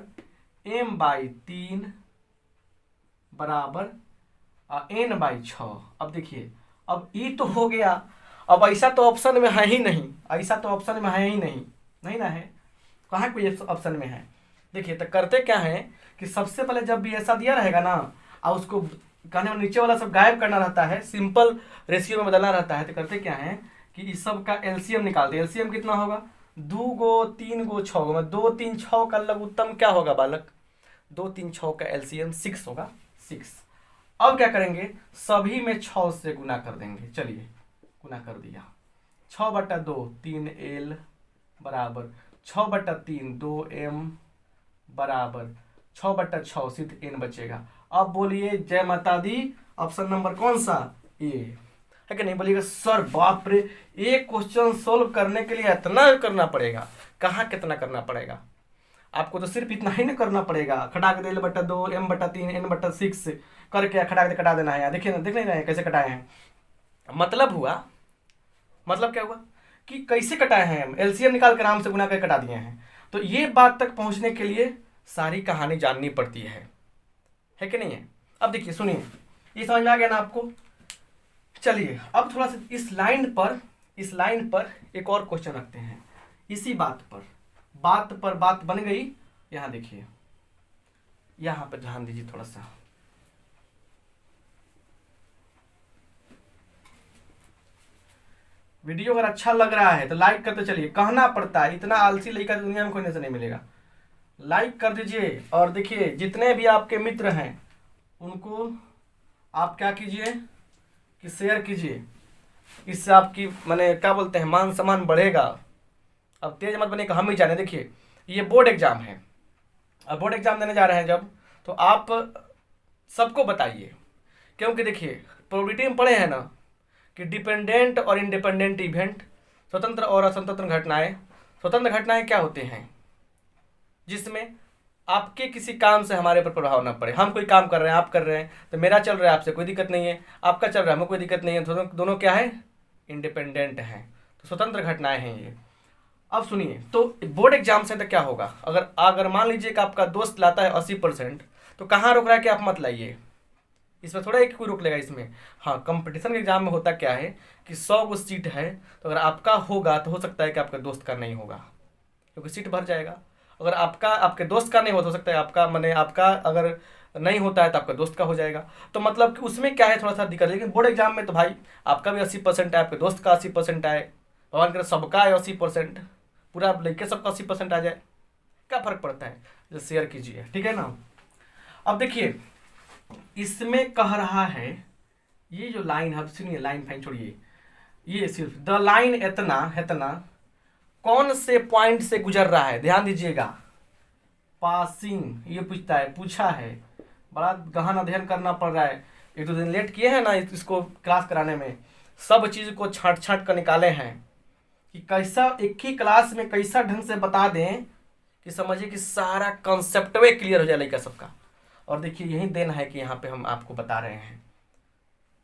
M बाई 3 बराबर N बाई 6। अब देखिए, अब E तो हो गया, अब ऐसा तो ऑप्शन में है ही नहीं, ऐसा तो ऑप्शन में है ही नहीं, नहीं ना है, कहाँ कोई ऑप्शन में है। देखिए तो करते क्या है कि सबसे पहले जब भी ऐसा दिया रहेगा ना, और उसको कहने में नीचे वाला सब गायब करना रहता है, सिंपल रेशियो में बदलना रहता है, तो करते क्या है कि इस सब का एलसीएम निकालते हैं। एलसीएम कितना होगा, 2 गो 3 गो 6 गो, 2 3 6 का लघुत्तम क्या होगा बालक, 2 3 6 का एलसीएम 6 होगा, 6। अब क्या करेंगे, सभी में 6 से गुना कर देंगे। चलिए गुना कर दिया, 6/2 3L बराबर 6/3 2M बराबर 6/6 सिर्फ N बचेगा। अब बोलिए जय माता दी, ऑप्शन नंबर कौन सा, ए है कि नहीं। बोलिएगा सर बाप रे, एक क्वेश्चन सोल्व करने के लिए इतना करना पड़ेगा? कहाँ कितना करना पड़ेगा, आपको तो सिर्फ इतना ही ना करना पड़ेगा, खटा के L/2 M/3 N/6 करके खटा के कटा देना है। देखिए ना, देख नहीं रहे हैं कैसे कटाए हैं। मतलब हुआ, मतलब क्या हुआ कि कैसे कटाए हैं, हम एलसीएम निकाल कर आराम से गुना कर कटा दिए हैं। तो ये बात तक पहुंचने के लिए सारी कहानी जाननी पड़ती है कि नहीं है। अब देखिए सुनिए, ये समझ में आ गया ना आपको। चलिए अब थोड़ा सा इस लाइन पर एक और क्वेश्चन रखते हैं, इसी बात पर बात बन गई। यहां देखिए, यहां पर ध्यान दीजिए थोड़ा सा। वीडियो अगर अच्छा लग रहा है तो लाइक करते चलिए, कहना पड़ता है, इतना आलसी लड़का दुनिया में कोई से नहीं मिलेगा। लाइक कर दीजिए, और देखिए जितने भी आपके मित्र हैं उनको आप क्या कीजिए कि शेयर कीजिए, इससे आपकी माने क्या बोलते हैं, मान सम्मान बढ़ेगा। अब तेज मत बने, हम ही जाने। देखिए ये बोर्ड एग्जाम है, अब बोर्ड एग्जाम देने जा रहे हैं जब, तो आप सबको बताइए, क्योंकि देखिए प्रोबेबिलिटी में पढ़े हैं ना कि डिपेंडेंट और इंडिपेंडेंट इवेंट, स्वतंत्र और असंतुलन घटनाएं। स्वतंत्र घटनाएं क्या होते हैं, जिसमें आपके किसी काम से हमारे पर प्रभाव ना पड़े। हम कोई काम कर रहे हैं, आप कर रहे हैं, तो मेरा चल रहा है आपसे कोई दिक्कत नहीं है, आपका चल रहा है हमें कोई दिक्कत नहीं है, तो दोनों क्या है, इंडिपेंडेंट हैं, तो स्वतंत्र घटनाएं हैं ये। अब सुनिए, तो बोर्ड एग्जाम से तो क्या होगा, अगर मान लीजिए कि आपका दोस्त लाता है 80%, तो कहाँ रोक रहा है कि आप मत लाइए, इसमें थोड़ा एक कोई रोक लेगा इसमें। हाँ, कंपटीशन के एग्जाम में होता क्या है कि 100 गो सीट है, तो अगर आपका होगा तो हो सकता है कि आपके दोस्त का नहीं होगा, क्योंकि सीट भर जाएगा। अगर आपके दोस्त का नहीं हो सकता है आपका, मैंने आपका अगर नहीं होता है तो आपका दोस्त का हो जाएगा। तो मतलब कि उसमें क्या है, थोड़ा सा दिक्कत है। लेकिन बोर्ड एग्जाम में तो भाई आपका भी 80% आए, आपके दोस्त का 80% आए, भगवान करे सबका आए 80%, पूरा लेके सबका 80% आ जाए, क्या फर्क पड़ता है। जो शेयर कीजिए, ठीक है ना। अब देखिए इसमें कह रहा है, ये जो लाइन है, सुनिए लाइन फाइन छोड़िए, ये सिर्फ द लाइन इतना कौन से पॉइंट से गुजर रहा है, ध्यान दीजिएगा। पासिंग ये पूछा है, बड़ा गहन अध्ययन करना पड़ रहा है। 1 2 दिन लेट किए हैं ना इसको क्लास कराने में, सब चीज को छांट कर निकाले हैं कि कैसा एक ही क्लास में कैसा ढंग से बता दें कि समझिए कि सारा कंसेप्ट वे क्लियर हो जाए लड़का सबका। और देखिए यही देन है कि यहाँ पे हम आपको बता रहे हैं,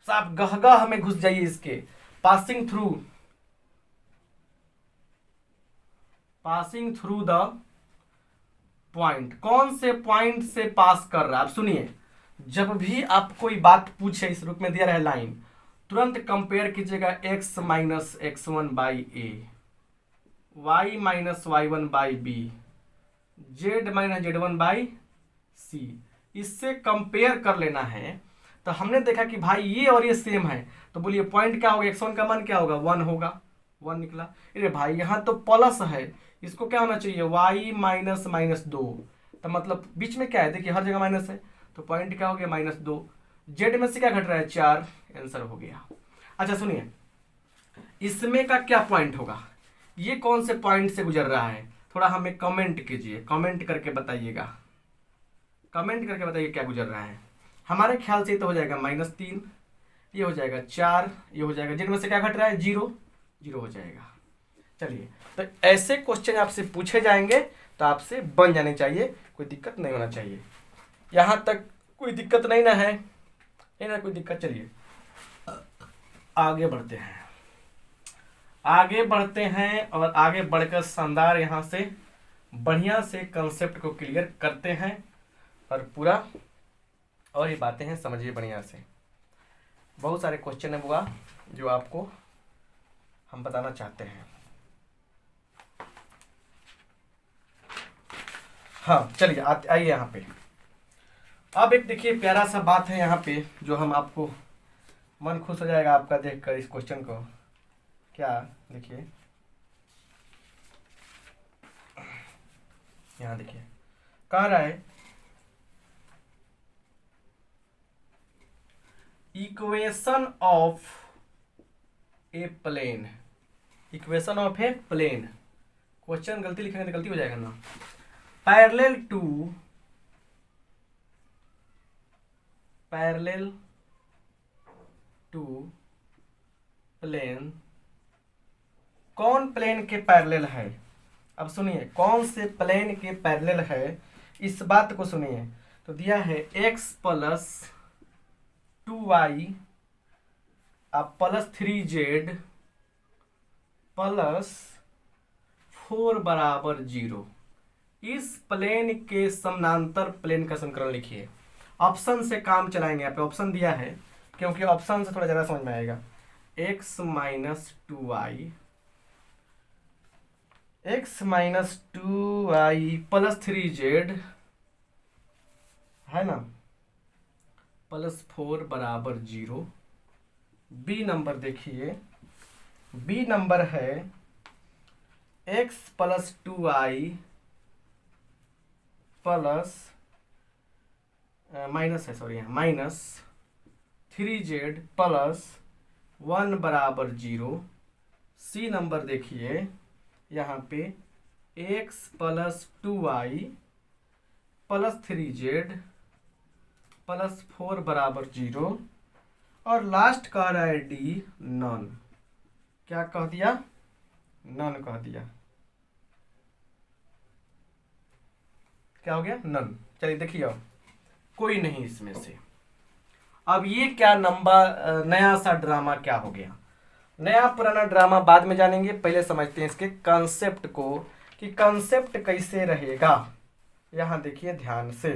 साफ गहगह में घुस जाइए इसके। पासिंग थ्रू द पॉइंट, कौन से पॉइंट से पास कर रहा है। आप सुनिए, जब भी आप कोई बात पूछे, इस रूप में दिया रहे लाइन, तुरंत कंपेयर कीजिएगा x minus x1 by A, y minus y1 by B, z minus z1 by C, इससे कंपेयर कर लेना है। तो हमने देखा कि भाई ये और ये सेम है, तो बोलिए पॉइंट क्या होगा, x1 का मान क्या होगा, 1 होगा, 1 निकला। अरे भाई यहाँ तो प्लस है, इसको क्या होना चाहिए, y माइनस -2, तो मतलब बीच में क्या है, देखिए हर जगह माइनस है, तो पॉइंट क्या हो गया -2। जेड में से क्या घट रहा है, 4, आंसर हो गया। अच्छा सुनिए, इसमें का क्या पॉइंट होगा, ये कौन से पॉइंट से गुजर रहा है, थोड़ा हमें कमेंट कीजिए, कमेंट करके बताइएगा, कमेंट करके बताइए क्या गुजर रहा है। हमारे ख्याल से तो हो जाएगा -3, ये हो जाएगा 4, ये हो जाएगा, जेड में से क्या घट रहा है, 0 हो जाएगा। चलिए, तो ऐसे क्वेश्चन आपसे पूछे जाएंगे तो आपसे बन जाने चाहिए, कोई दिक्कत नहीं होना चाहिए। यहाँ तक कोई दिक्कत नहीं ना है, नहीं ना कोई दिक्कत। चलिए आगे बढ़ते हैं, और आगे बढ़कर शानदार यहाँ से बढ़िया से कंसेप्ट को क्लियर करते हैं, और पूरा और ये बातें हैं समझिए बढ़िया से। बहुत सारे क्वेश्चन है बुआ जो आपको हम बताना चाहते हैं। हाँ चलिए आइए यहाँ पे। अब एक देखिए प्यारा सा बात है यहाँ पे, जो हम आपको मन खुश हो जाएगा आपका देखकर इस क्वेश्चन को। क्या देखिए, यहाँ देखिए कह रहा है equation of a plane, equation of a plane, question गलती लिखेंगे तो गलती हो जाएगा ना। पैरेलल टू प्लेन, कौन प्लेन के पैरेलल है? अब सुनिए कौन से प्लेन के पैरेलल है, इस बात को सुनिए। तो दिया है x प्लस 2y अब प्लस 3z प्लस 4 बराबर 0। इस प्लेन के समानांतर प्लेन का समीकरण लिखिए। ऑप्शन से काम चलाएंगे। यहाँ पे ऑप्शन दिया है क्योंकि ऑप्शन से थोड़ा ज़्यादा समझ में आएगा। x minus 2y plus 3z है ना प्लस 4 बराबर 0। बी नंबर देखिए, बी नंबर है x plus 2y plus minus है सॉरी माइनस 3z प्लस 1 बराबर 0। सी नंबर देखिए यहाँ पे x plus 2y plus 3z plus 4 बराबर 0 और लास्ट कह रहा है डी नन। क्या कह दिया? नन कह दिया। क्या हो गया? नन। चलिए देखिए अब कोई नहीं इसमें से। अब ये क्या नंबर नया सा ड्रामा क्या हो गया? नया पुराना ड्रामा बाद में जानेंगे, पहले समझते हैं इसके कॉन्सेप्ट को कि कॉन्सेप्ट कैसे रहेगा। यहाँ देखिए ध्यान से,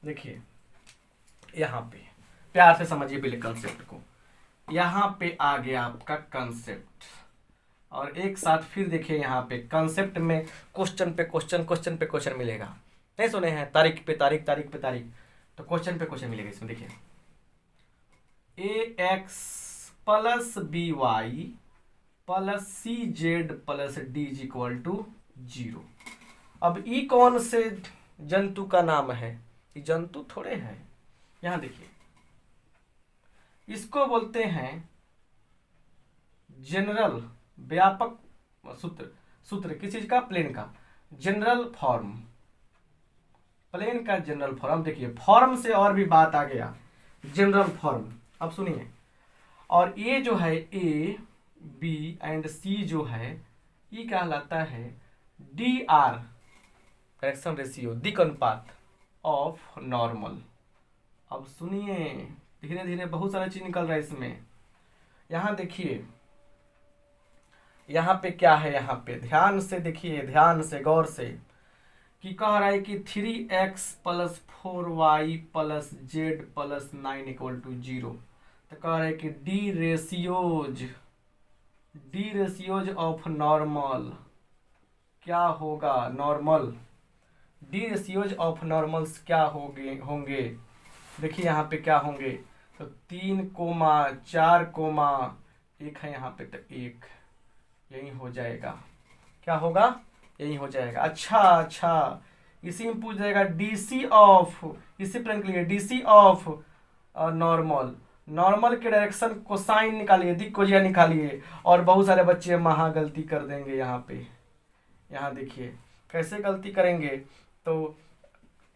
देखिए यहाँ पे प्यार से समझिए पहले कॉन्सेप्ट को। यहाँ पे आ गया आपका कॉन्सेप्ट और एक साथ फिर देखिए यहाँ पे कॉन्सेप्ट में क्वेश्चन पे क्वेश्चन, क्वेश्चन पे क्वेश्चन मिलेगा। नहीं सुने हैं? तारीख पे तारीख, तारीख पे तारीख, तो क्वेश्चन पे क्वेश्चन मिलेगा इसमें। देखिए ax plus B Y plus C Z plus D is equal to 0। अब ई कौन से जंतु का नाम है? ये जंतु थोड़े हैं। यहाँ देखिए इसको बोलते हैं जनरल, व्यापक सूत्र। सूत्र किस चीज का? प्लेन का जनरल फॉर्म, प्लेन का जनरल फॉर्म। देखिए फॉर्म से और भी बात आ गया, जनरल फॉर्म। अब सुनिए, और ये जो है ए बी एंड सी जो है ये कहलाता है डी आर, करेक्शन रेशियो, दिक् अनुपात ऑफ नॉर्मल। अब सुनिए धीरे धीरे बहुत सारा चीज निकल रहा है इसमें। यहाँ देखिए यहाँ पे क्या है, यहाँ पे ध्यान से देखिए, ध्यान से गौर से, कि कह रहा है कि 3x plus 4y plus Z plus 9 equal to 0। तो कह रहा है कि डी रेशियोज ऑफ नॉर्मल क्या होगा? Normal D ratios of normals क्या होंगे? देखिए यहाँ पे क्या होंगे, तो 3, 4, 1 है यहाँ पे, तो 1 यही हो जाएगा। क्या होगा? यही हो जाएगा। अच्छा इसी में पूछ जाएगा डीसी ऑफ, इसी प्लेन के लिए डीसी ऑफ नॉर्मल के डायरेक्शन को साइन निकालिए, दिक् को निकालिए। और बहुत सारे बच्चे महा गलती कर देंगे यहाँ पे। यहाँ देखिए कैसे गलती करेंगे, तो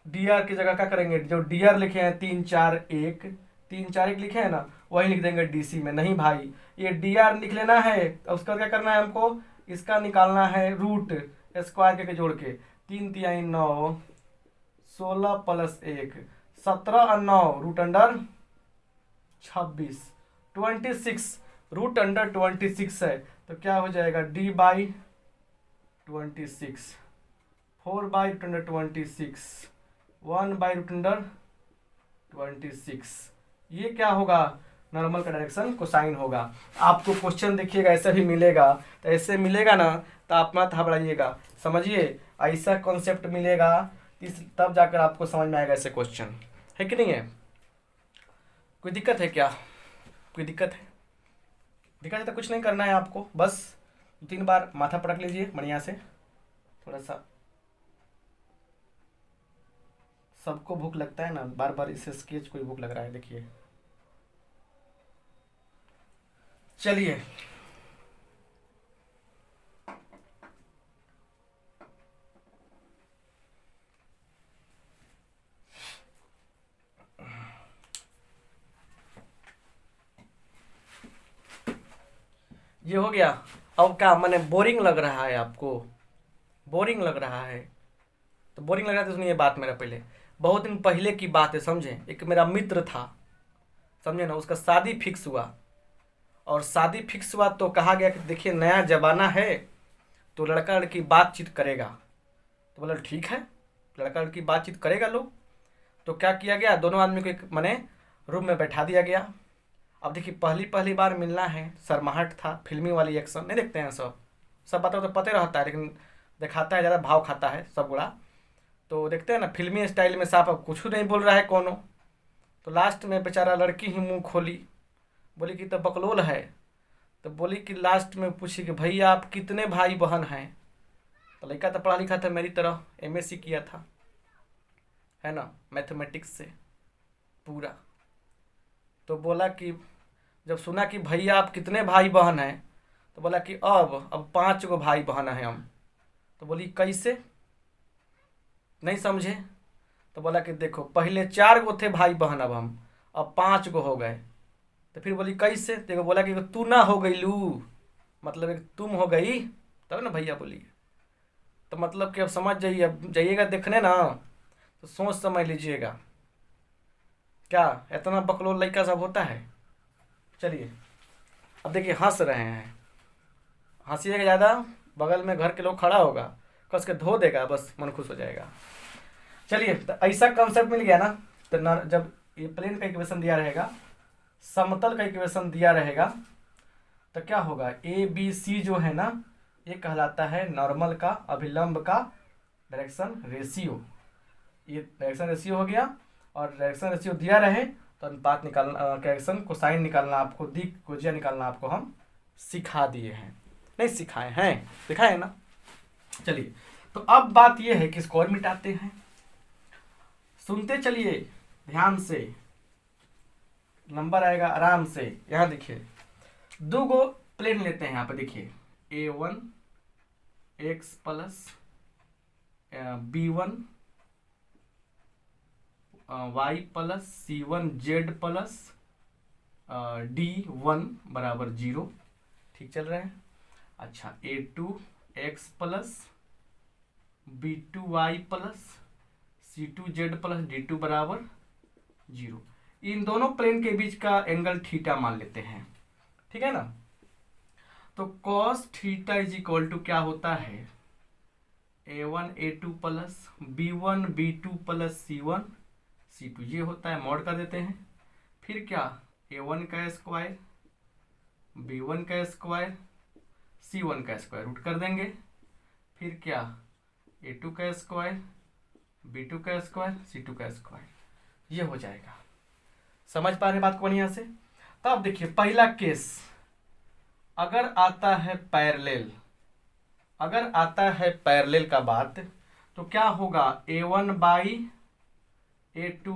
डी आर की जगह क्या करेंगे? जो डी आर लिखे हैं 3, 4, 1 लिखे हैं ना, वही लिख देंगे डीसी में। नहीं भाई, ये डी आर लिख लेना है, उसका क्या करना है हमको? इसका निकालना है रूट, स्क्वायर करके जोड़ के। 3 तिहाई 9, 16 प्लस 1 17 और 9 रूट अंडर 26, 26 रूट अंडर 26 है। तो क्या हो जाएगा? d by 26, 4 by root under 26, 1 by root under 26। ये क्या होगा? नॉर्मल का डायरेक्शन कोसाइन होगा। आपको क्वेश्चन देखिएगा ऐसा भी मिलेगा, तो ऐसे मिलेगा ना तो आप मत घबराइएगा, समझिए ऐसा कॉन्सेप्ट मिलेगा तब जाकर आपको समझ में आएगा ऐसे क्वेश्चन। है कि नहीं है? कोई दिक्कत है क्या? कोई दिक्कत है? दिक्कत है तो कुछ नहीं करना है आपको, बस 3 बार माथा पटक लीजिए बढ़िया से, थोड़ा सा सबको भूख लगता है ना, बार बार इसे स्केच को ही भूख लग रहा है। देखिए चलिए ये हो गया। अब क्या मैंने बोरिंग लग रहा है आपको? बोरिंग लग रहा है तो बोरिंग लग रहा है तो सुनिए बात मेरा पहले। बहुत दिन पहले की बात है, समझे। एक मेरा मित्र था, समझे ना, उसका शादी फिक्स हुआ। और शादी फिक्स हुआ तो कहा गया कि देखिए नया जमाना है तो लड़का लड़की बातचीत करेगा। तो बोला ठीक है, लड़का लड़की बातचीत करेगा लोग। तो क्या किया गया, दोनों आदमी को एक मैंने रूम में बैठा दिया गया। अब देखिए पहली पहली बार मिलना है, शर्माहट था, फिल्मी वाली एक्शन नहीं देखते हैं सब। सब बातों तो पता रहता है लेकिन दिखाता है ज़्यादा, भाव खाता है सब गुड़ा। तो देखते हैं ना फिल्मी स्टाइल में, साफ अब कुछ नहीं बोल रहा है कोनो। तो लास्ट में बेचारा लड़की ही मुंह खोली, बोली कि तो बकलोल है। तो बोली कि लास्ट में पूछी कि भैया आप कितने भाई बहन हैं? तो लड़का तो पढ़ा लिखा था मेरी तरह, एमएससी किया था, है ना, मैथमेटिक्स से पूरा। तो बोला कि जब सुना कि भैया आप कितने भाई बहन हैं, तो बोला कि अब 5 गो भाई बहन हैं हम। तो बोली कैसे, नहीं समझे? तो बोला कि देखो पहले 4 गो थे भाई बहन, अब 5 गो हो गए। तो फिर बोली कैसे? देखो बोला कि तू ना हो गई लू, मतलब एक तुम हो गई, तब ना भैया बोली। तो मतलब कि अब समझ जाइए, अब जाइएगा देखने ना तो सोच समझ लीजिएगा क्या इतना बकलोल लड़का सब होता है। चलिए अब देखिए हंस रहे हैं, हंसीएगा ज़्यादा, बगल में घर के लोग खड़ा होगा, कस के धो देगा, बस मन खुश हो जाएगा। चलिए तो ऐसा कॉन्सेप्ट मिल गया ना। तो ना जब ये प्लेन का इक्वेशन दिया रहेगा, समतल का इक्वेशन दिया रहेगा, तो क्या होगा, ए बी सी जो है ना, ये कहलाता है नॉर्मल का अभिलंब का डायरेक्शन रेशियो। ये डायरेक्शन रेशियो हो गया। और डायरेक्शन रेशियो दिया रहे तो अनुपात निकालना, डायरेक्शन कोसाइन निकालना आपको, दिक कोजिया निकालना आपको हम सिखा दिए हैं, नहीं सिखाए हैं, सिखाए ना। चलिए तो अब बात ये है कि इसको और मिटाते हैं। सुनते चलिए ध्यान से, नंबर आएगा आराम से। यहाँ देखिए 2 गो प्लेन लेते हैं, यहाँ पे देखिए A1 x plus B1 y plus C1 z plus D1 बराबर 0। ठीक चल रहा है। अच्छा A2 x plus B2 y plus C2 z plus D2 बराबर 0। इन दोनों प्लेन के बीच का एंगल थीटा मान लेते हैं, ठीक है ना। तो cos theta is equal to क्या होता है, A1 A2 plus B1 B2 plus C1 C2, ये होता है, मॉड कर देते हैं। फिर क्या, A1 का स्क्वायर B1 का स्क्वायर C1 का स्क्वायर रूट कर देंगे। फिर क्या, A2 का स्क्वायर B2 का स्क्वायर C2 का स्क्वायर, ये हो जाएगा। समझ पा रहे बात को बढ़िया से? तो अब देखिए पहला केस, अगर आता है पैरेलल, अगर आता है पैरेलल का बात, तो क्या होगा, A1 by A2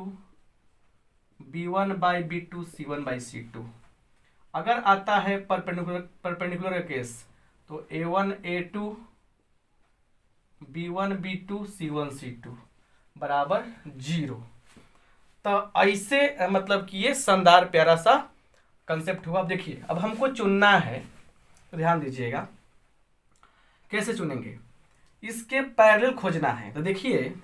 B1 by B2 C1 by C2। अगर आता है परपेंडिकुलर केस, तो A1 A2 B1 B2 C1 C2 बराबर 0। तो ऐसे मतलब कि ये शानदार प्यारा सा कंसेप्ट हुआ। अब देखिए अब हमको चुनना है, तो ध्यान दीजिएगा कैसे चुनेंगे, इसके पैरेलल खोजना है। तो देखिए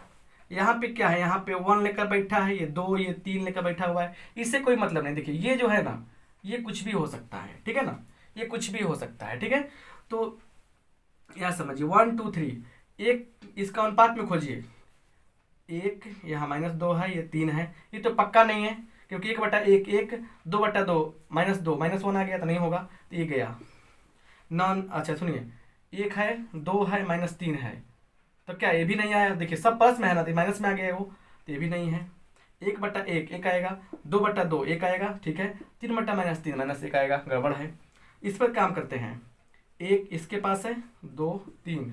यहाँ पे क्या है, यहाँ पे 1 लेकर बैठा है, ये 2 ये 3 लेकर बैठा हुआ है, इससे कोई मतलब नहीं। देखिए ये जो है ना, ये कुछ भी हो सकता है, ठीक है ना, ये कुछ भी हो सकता है, ठीक है। तो यहाँ समझिए 1 2 3, एक इसका अनुपात में खोजिए, 1 यहाँ -2 है, ये 3 है, ये तो पक्का नहीं है क्योंकि 1/1 1 2/2 -2 -1 आ गया तो नहीं होगा, तो ये गया नॉन। अच्छा सुनिए, 1 है 2 है -3 है, तो क्या ये भी नहीं आया? देखिए सब प्लस में है ना, तो माइनस में आ गया वो, तो ये भी नहीं है। 1/1 1 आएगा, 2/2 1 आएगा, ठीक है, 3/-3 -1 आएगा, गड़बड़ है। इस पर काम करते हैं, 1 इसके पास है, 2 3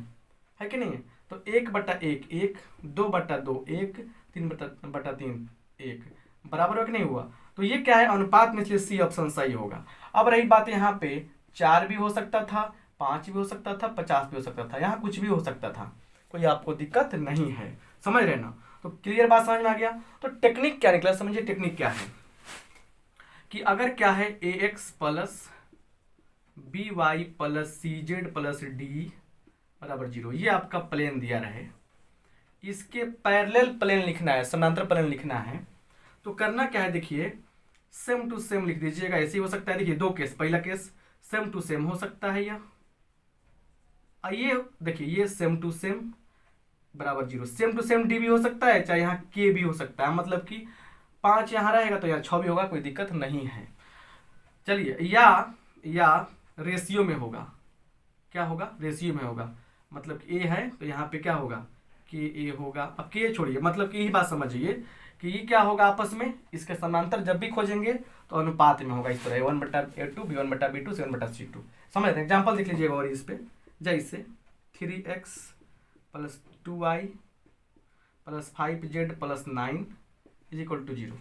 है कि नहीं है, तो 1/1 1, 2/2 1, 3/3 1 बराबर हो कि नहीं हुआ। तो ये क्या है, अनुपात में, इसलिए सी ऑप्शन सही होगा। अब रही बात यहाँ पे 4 भी हो सकता था, 5 भी हो सकता था, 50 भी हो सकता था, यहाँ कुछ भी हो सकता था, कोई आपको दिक्कत नहीं है, समझ रहे ना। तो क्लियर बात समझ में आ गया। तो टेक्निक क्या निकला, समझिए टेक्निक क्या है कि अगर क्या है A X plus B Y plus C Z plus D बराबर 0, ये आपका प्लेन दिया रहे, इसके पैरेलल प्लेन लिखना है, समांतर प्लेन लिखना है। तो करना क्या है, देखिए सेम टू सेम लिख दीजिएगा। ऐसे ही हो सकता है, देखिए दो केस, पहला केस सेम टू सेम हो सकता है, या ये देखिए ये सेम टू सेम बराबर 0, सेम टू सेम डी भी हो सकता है, चाहे यहाँ के भी हो सकता है, मतलब कि 5 यहाँ रहेगा तो यहाँ 6 भी होगा, कोई दिक्कत नहीं है। चलिए, या रेशियो में होगा, क्या होगा, रेशियो में होगा, मतलब ए है तो यहाँ पे क्या होगा, के ए होगा। अब के छोड़िए, मतलब कि यही बात समझिए कि ये क्या होगा आपस में, इसके समांतर जब भी खोजेंगे तो अनुपात में होगा, इस तरह A1/A2 B1/B2 C1/C2। समझ रहे हैं, एग्जाम्पल देख लीजिएगा। और इस पे जैसे 3x + 2y + 5z + 9 = 0,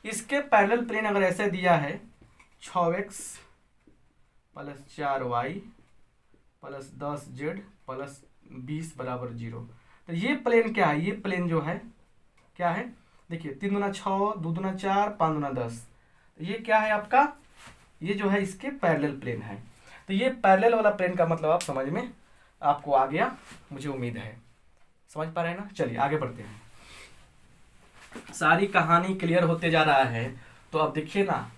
इसके पैरेलल प्लेन अगर ऐसे दिया है 6x + 4y + 10z + 20 = 0, तो ये प्लेन क्या है, ये प्लेन जो है क्या है, देखिए 3 दूना 6, 2 दूना 4, 5 दूना 10, तो ये क्या है आपका, ये जो है इसके पैरेलल प्लेन है। तो ये पैरेलल वाला प्लेन का मतलब आप समझ में आपको आ गया, मुझे उम्मीद है समझ पा रहे हैं ना। चलिए आगे बढ़ते हैं, सारी कहानी क्लियर होते जा रहा है। तो अब देखिए ना,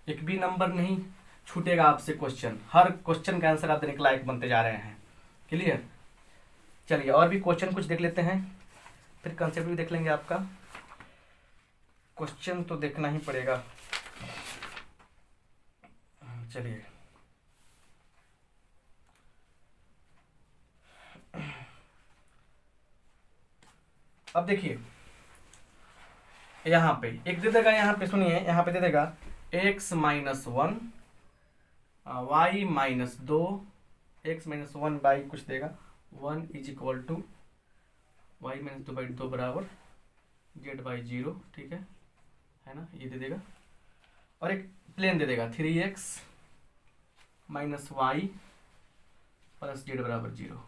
एक भी नंबर नहीं छूटेगा आपसे क्वेश्चन, हर क्वेश्चन का आंसर आप देने के लायक बनते जा रहे हैं। क्लियर, चलिए और भी क्वेश्चन कुछ देख लेते हैं, फिर कंसेप्ट भी देख लेंगे। आपका क्वेश्चन तो देखना ही पड़ेगा। चलिए अब देखिए, यहाँ पे एक दे देगा, यहाँ पे सुनिए, यहाँ पे दे देगा x - 1 y - 2, x - 1 बाई कुछ देगा 1 = y - 2/2 बराबर z/0, ठीक है ना, ये दे देगा। और एक प्लेन दे देगा 3x - y + z = 0,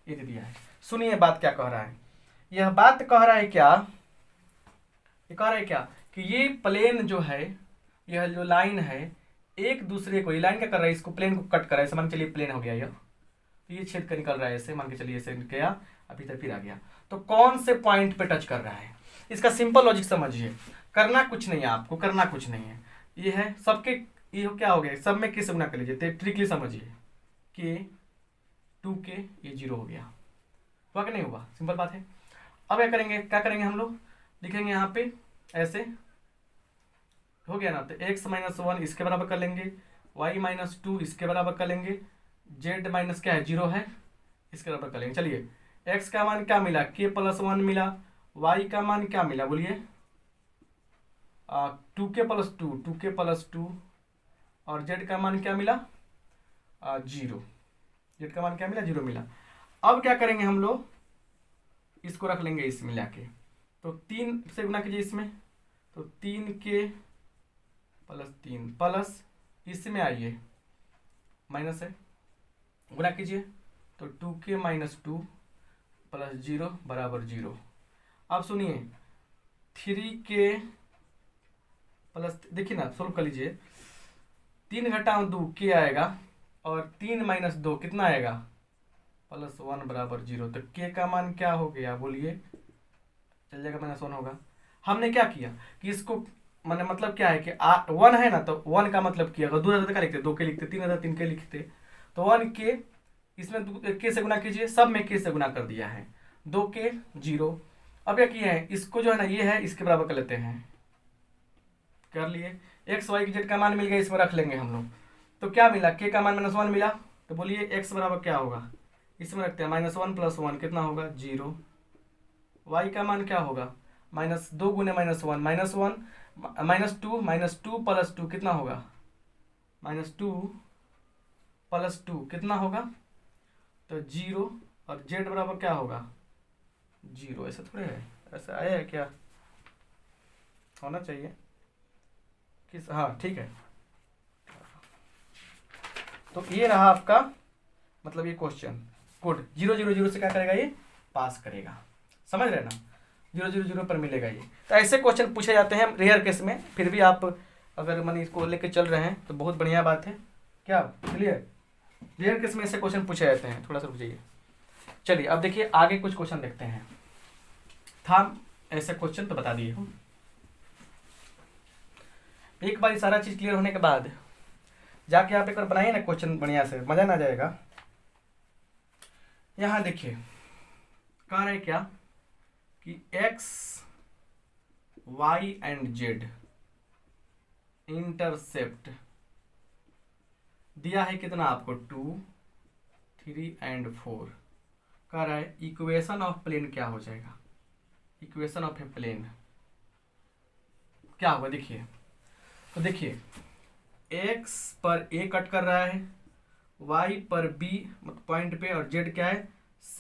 ये दे दिया है। सुनिए बात क्या कह रहा है, यह बात कह रहा है क्या, ये कह रहा है क्या कि ये प्लेन जो है, यह जो लाइन है एक दूसरे को, ये लाइन क्या कर रहा है, इसको प्लेन को कट कर रहा है। मान के चलिए प्लेन हो गया यह, तो ये छेद कर निकल रहा है ऐसे, मान के चलिए ऐसे गया, अभी तक फिर आ गया, तो कौन से पॉइंट पे टच कर रहा है, इसका सिंपल लॉजिक समझिए। करना कुछ नहीं है आपको, करना कुछ नहीं है, ये है सबके, ये क्या हो गया, सब में के से गुना कर लीजिए, ट्रिकली समझिए, के 2k ये 0 हो गया, हुआ कि नहीं हुआ, सिंपल बात है। अब क्या करेंगे, हम लोग लिखेंगे यहाँ पे ऐसे, हो गया ना, तो x - 1 इसके बराबर कर लेंगे, y - 2 इसके बराबर कर लेंगे, z माइनस क्या है 0 है, इसके बराबर कर लेंगे। चलिए x का मान क्या मिला, k + 1 मिला, y का मान क्या मिला बोलिए 2k + 2, 2k + 2, और z का मान क्या मिला 0, z का मान क्या मिला 0 मिला। अब क्या करेंगे हम लोग, इसको रख लेंगे इसमें मिला के, तो 3 से गुना कीजिए इसमें, तो 3k + 3 प्लस इसमें आइए माइनस है, गुना कीजिए, तो 2k - 2 + 0 = 0। अब सुनिए 3k प्लस, देखिए ना सोल्व कर लीजिए, 3 घटाओ 2 k आएगा, और 3 - 2 कितना आएगा +1 = 0, तो k का मान क्या हो गया बोलिए, चल जाएगा -1 होगा। हमने क्या किया कि इसको मैंने मतलब क्या है कि 1 है ना, तो 1 का मतलब किया, अगर 2 रहता तो क्या लिखते, 2 के लिखते, 3 रहता 3 के लिखते, तो 1 के इसमें के से गुना कीजिए, सब में के से गुना कर दिया है, 2 के 0। अब क्या किए हैं, इसको जो है ना ये है, इसके बराबर कर लेते हैं, कर लिए, x y z का मान मिल गया, इसमें रख लेंगे हम लोग, तो क्या मिला, के का मान -1 मिला, तो बोलिए x बराबर क्या होगा, इसमें रखते हैं -1 + 1 कितना होगा 0, y का मान क्या होगा -2 गुने -1 -1 -2 + 2 कितना होगा -2 + 2 कितना होगा, तो 0, और z बराबर क्या होगा 0, ऐसा थोड़े है, ऐसा आया है क्या? होना चाहिए किस, हाँ ठीक है। तो ये रहा आपका मतलब ये क्वेश्चन। गुड, 0 0 0 से क्या करेगा ये? पास करेगा। समझ रहे ना? 0 0 0 पर मिलेगा ये। तो ऐसे क्वेश्चन पूछे जाते हैं रेयर केस में, फिर भी आप अगर मन इसको लेके चल रहे हैं तो बहुत बढ़िया बात है। क्या क्लियर? रेयर केस में ऐसे क्वेश्चन पूछे जाते हैं। थोड़ा सा रुक जाइए। चलिए अब देखिए आगे कुछ क्वेश्चन देखते हैं। था ऐसे क्वेश्चन तो बता दिए। एक बार सारा चीज क्लियर होने के बाद जाके आप एक बार बनाइए ना क्वेश्चन, बढ़िया से मजा ना जाएगा। यहां देखिए कह रहे क्या कि x y and z intercept दिया है कितना आपको 2 3 एंड 4। कह रहा है इक्वेशन ऑफ प्लेन क्या हो जाएगा? इक्वेशन ऑफ ए प्लेन क्या होगा? देखिए तो देखिए x पर a कट कर रहा है, y पर b पॉइंट पे, और z क्या है?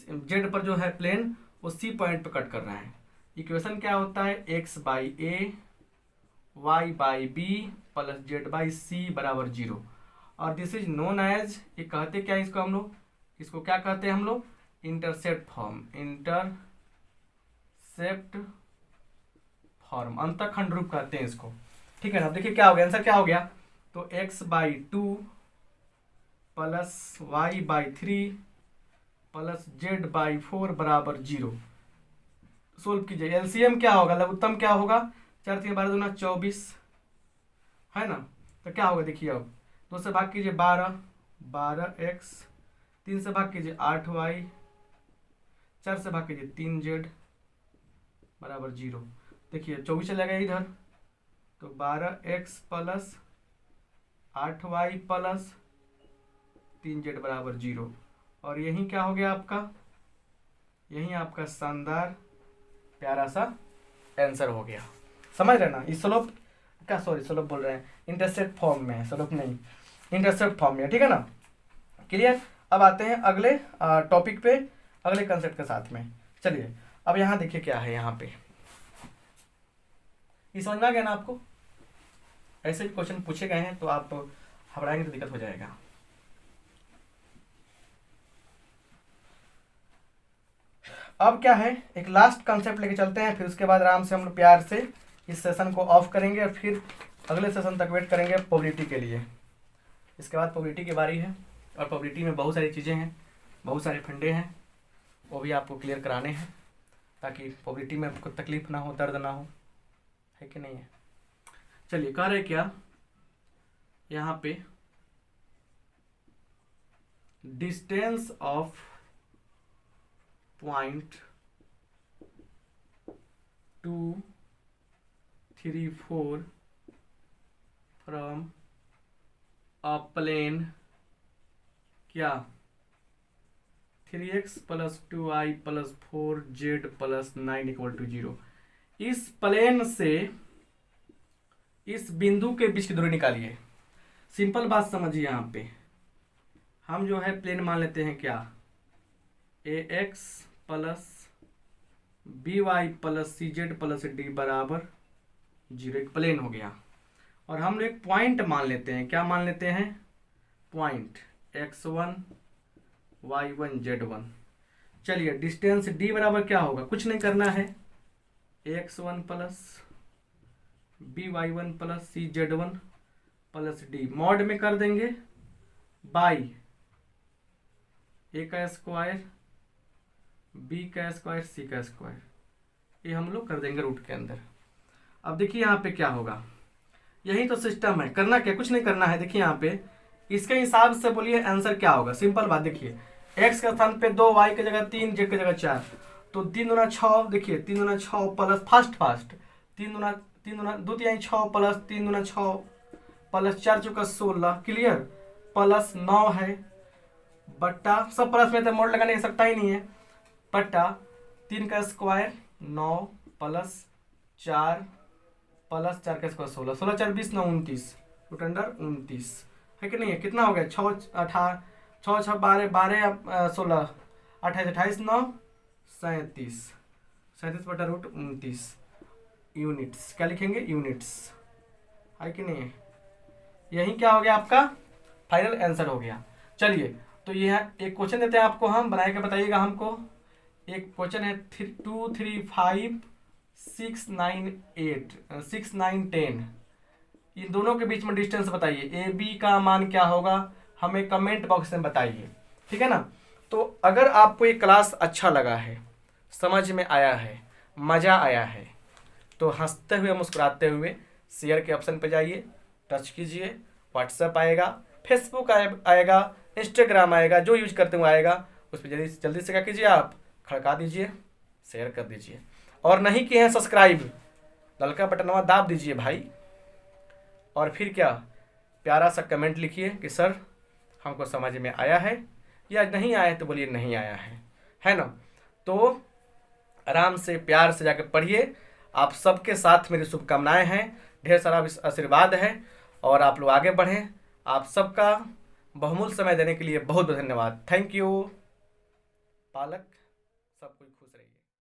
z पर जो है प्लेन वो c पॉइंट पे कट कर रहा है। इक्वेशन क्या होता है? x by a y by b plus z by c बराबर 0। और दिस इज नोन एज, ये कहते क्या है इसको हम लोग? इसको क्या कहते हैं हम लोग? Intercept form. इंटरसेप्ट फॉर्म, अंतःखंड रूप कहते हैं इसको। ठीक है ना? देखिए क्या हो गया, आंसर क्या हो गया? तो x by 2 plus y by 3 plus z by 4 बराबर 0। सोल्व कीजिए। एलसीएम क्या होगा? लघुत्तम क्या होगा? 4 3 12 दूना 24 है ना? तो क्या होगा देखिए, अब 2 से भाग कीजिए 12 12x, 3 से भाग कीजिए 8y, 4 से भाग कीजिए 3z बराबर 0। देखिए 24 चलेगा इधर, तो 12x plus 8y plus 3z बराबर 0। और यही क्या हो गया आपका? यही आपका शानदार प्यारा सा आंसर हो गया। समझ रहे ना? इस स्लोप क्या, सॉरी स्लोप बोल रहे हैं, इंटरसेप्ट फॉर्म में है, स्लोप नहीं, इंटरसेप्ट फॉर्म में है। ठीक है ना? क्लियर? अब आते हैं अगले टॉपिक पे, अगले कंसेप्ट के साथ में। चलिए अब यहाँ देखिए क्या है यहाँ पे। ये समझ में आ गया ना आपको? ऐसे भी क्वेश्चन पूछे गए हैं तो आप घबराएंगे तो दिक्कत हो जाएगा। अब क्या है, एक लास्ट कंसेप्ट लेके चलते हैं, फिर उसके बाद आराम से हम लोग प्यार से इस सेशन को ऑफ करेंगे और फिर अगले सेशन तक वेट करेंगे प्रोबेबिलिटी के लिए। इसके बाद प्रोबेबिलिटी की बारी है, और प्रोबेबिलिटी में बहुत सारी चीज़ें हैं, बहुत सारे फंडे हैं, वो भी आपको क्लियर कराने हैं ताकि प्रोबेबिलिटी में आपको तकलीफ ना हो, दर्द ना हो, है कि नहीं है? चलिए कह रहे क्या यहाँ पे, distance of point 2 3 4 from a plane क्या 3x plus 2y plus 4z plus 9 equal to 0। इस प्लेन से इस बिंदु के बीच की दूरी निकालिए। सिंपल बात समझिए, यहाँ पे हम जो है प्लेन मान लेते हैं क्या, ax plus by plus cz plus d बराबर 0, एक प्लेन हो गया। और हम लोग एक पॉइंट मान लेते हैं, क्या मान लेते हैं? Point x1 y1 z1। चलिए डिस्टेंस d बराबर क्या होगा? कुछ नहीं करना है, ax1 plus by1 plus cz1 plus d mod में कर देंगे बाई a का स्क्वायर b का स्क्वायर c का स्क्वायर, ये हम लोग कर देंगे रूट के अंदर। अब देखिए यहाँ पे क्या होगा, यही तो सिस्टम है। करना क्या, कुछ नहीं करना है। देखिए यहाँ पे इसके हिसाब से बोलिए आंसर क्या होगा। सिंपल बात, देखिए x के स्थान पे 2, y की जगह 3, z की जगह 4, तो 3 दूना 6, देखिए 3 दूना 6 प्लस फास्ट 3 दूना 2 3 6 प्लस 3 दूना 6 प्लस 4 चौका 16, क्लियर, प्लस 9 है बट्टा, सब प्लस में तो मोड लगाने सकता ही नहीं है, बट्टा 3 का स्क्वायर 9 प्लस 4 प्लस 4 का स्क्वायर 16, 16 4 20 9 29, रूट अंडर 29 है कि नहीं है? कितना हो गया? 6 6 12 12 16 28 28 9 37 37/√29 यूनिट्स। क्या लिखेंगे? यूनिट्स। है कि नहीं है? यही क्या हो गया आपका फाइनल आंसर हो गया। चलिए, तो ये एक क्वेश्चन देते हैं आपको, हम बना के बताइएगा हमको। एक क्वेश्चन है 2 3 5 6 9 8 6 9 10। इन दोनों के बीच में डिस्टेंस बताइए। ए बी का मान क्या होगा, हमें कमेंट बॉक्स में बताइए, ठीक है ना। तो अगर आपको ये क्लास अच्छा लगा है, समझ में आया है, मज़ा आया है, तो हंसते हुए मुस्कुराते हुए शेयर के ऑप्शन पे जाइए, टच कीजिए। व्हाट्सएप आएगा, फेसबुक आएगा, इंस्टाग्राम आएगा, जो यूज करते हुए आएगा, उस पर जल्दी जल्दी से क्या कीजिए, आप खड़का दीजिए, शेयर कर दीजिए। और नहीं किए हैं सब्सक्राइब, ललका बटनवा दाब दीजिए भाई। और फिर क्या, प्यारा सा कमेंट लिखिए कि सर हमको समझ में आया है, या नहीं आया है तो बोलिए नहीं आया है ना। तो आराम से प्यार से जाकर पढ़िए। आप सबके साथ मेरी शुभकामनाएं हैं, ढेर सारा आशीर्वाद है, और आप लोग आगे बढ़ें। आप सबका बहुमूल्य समय देने के लिए बहुत बहुत धन्यवाद। Thank you. पालक सब कोई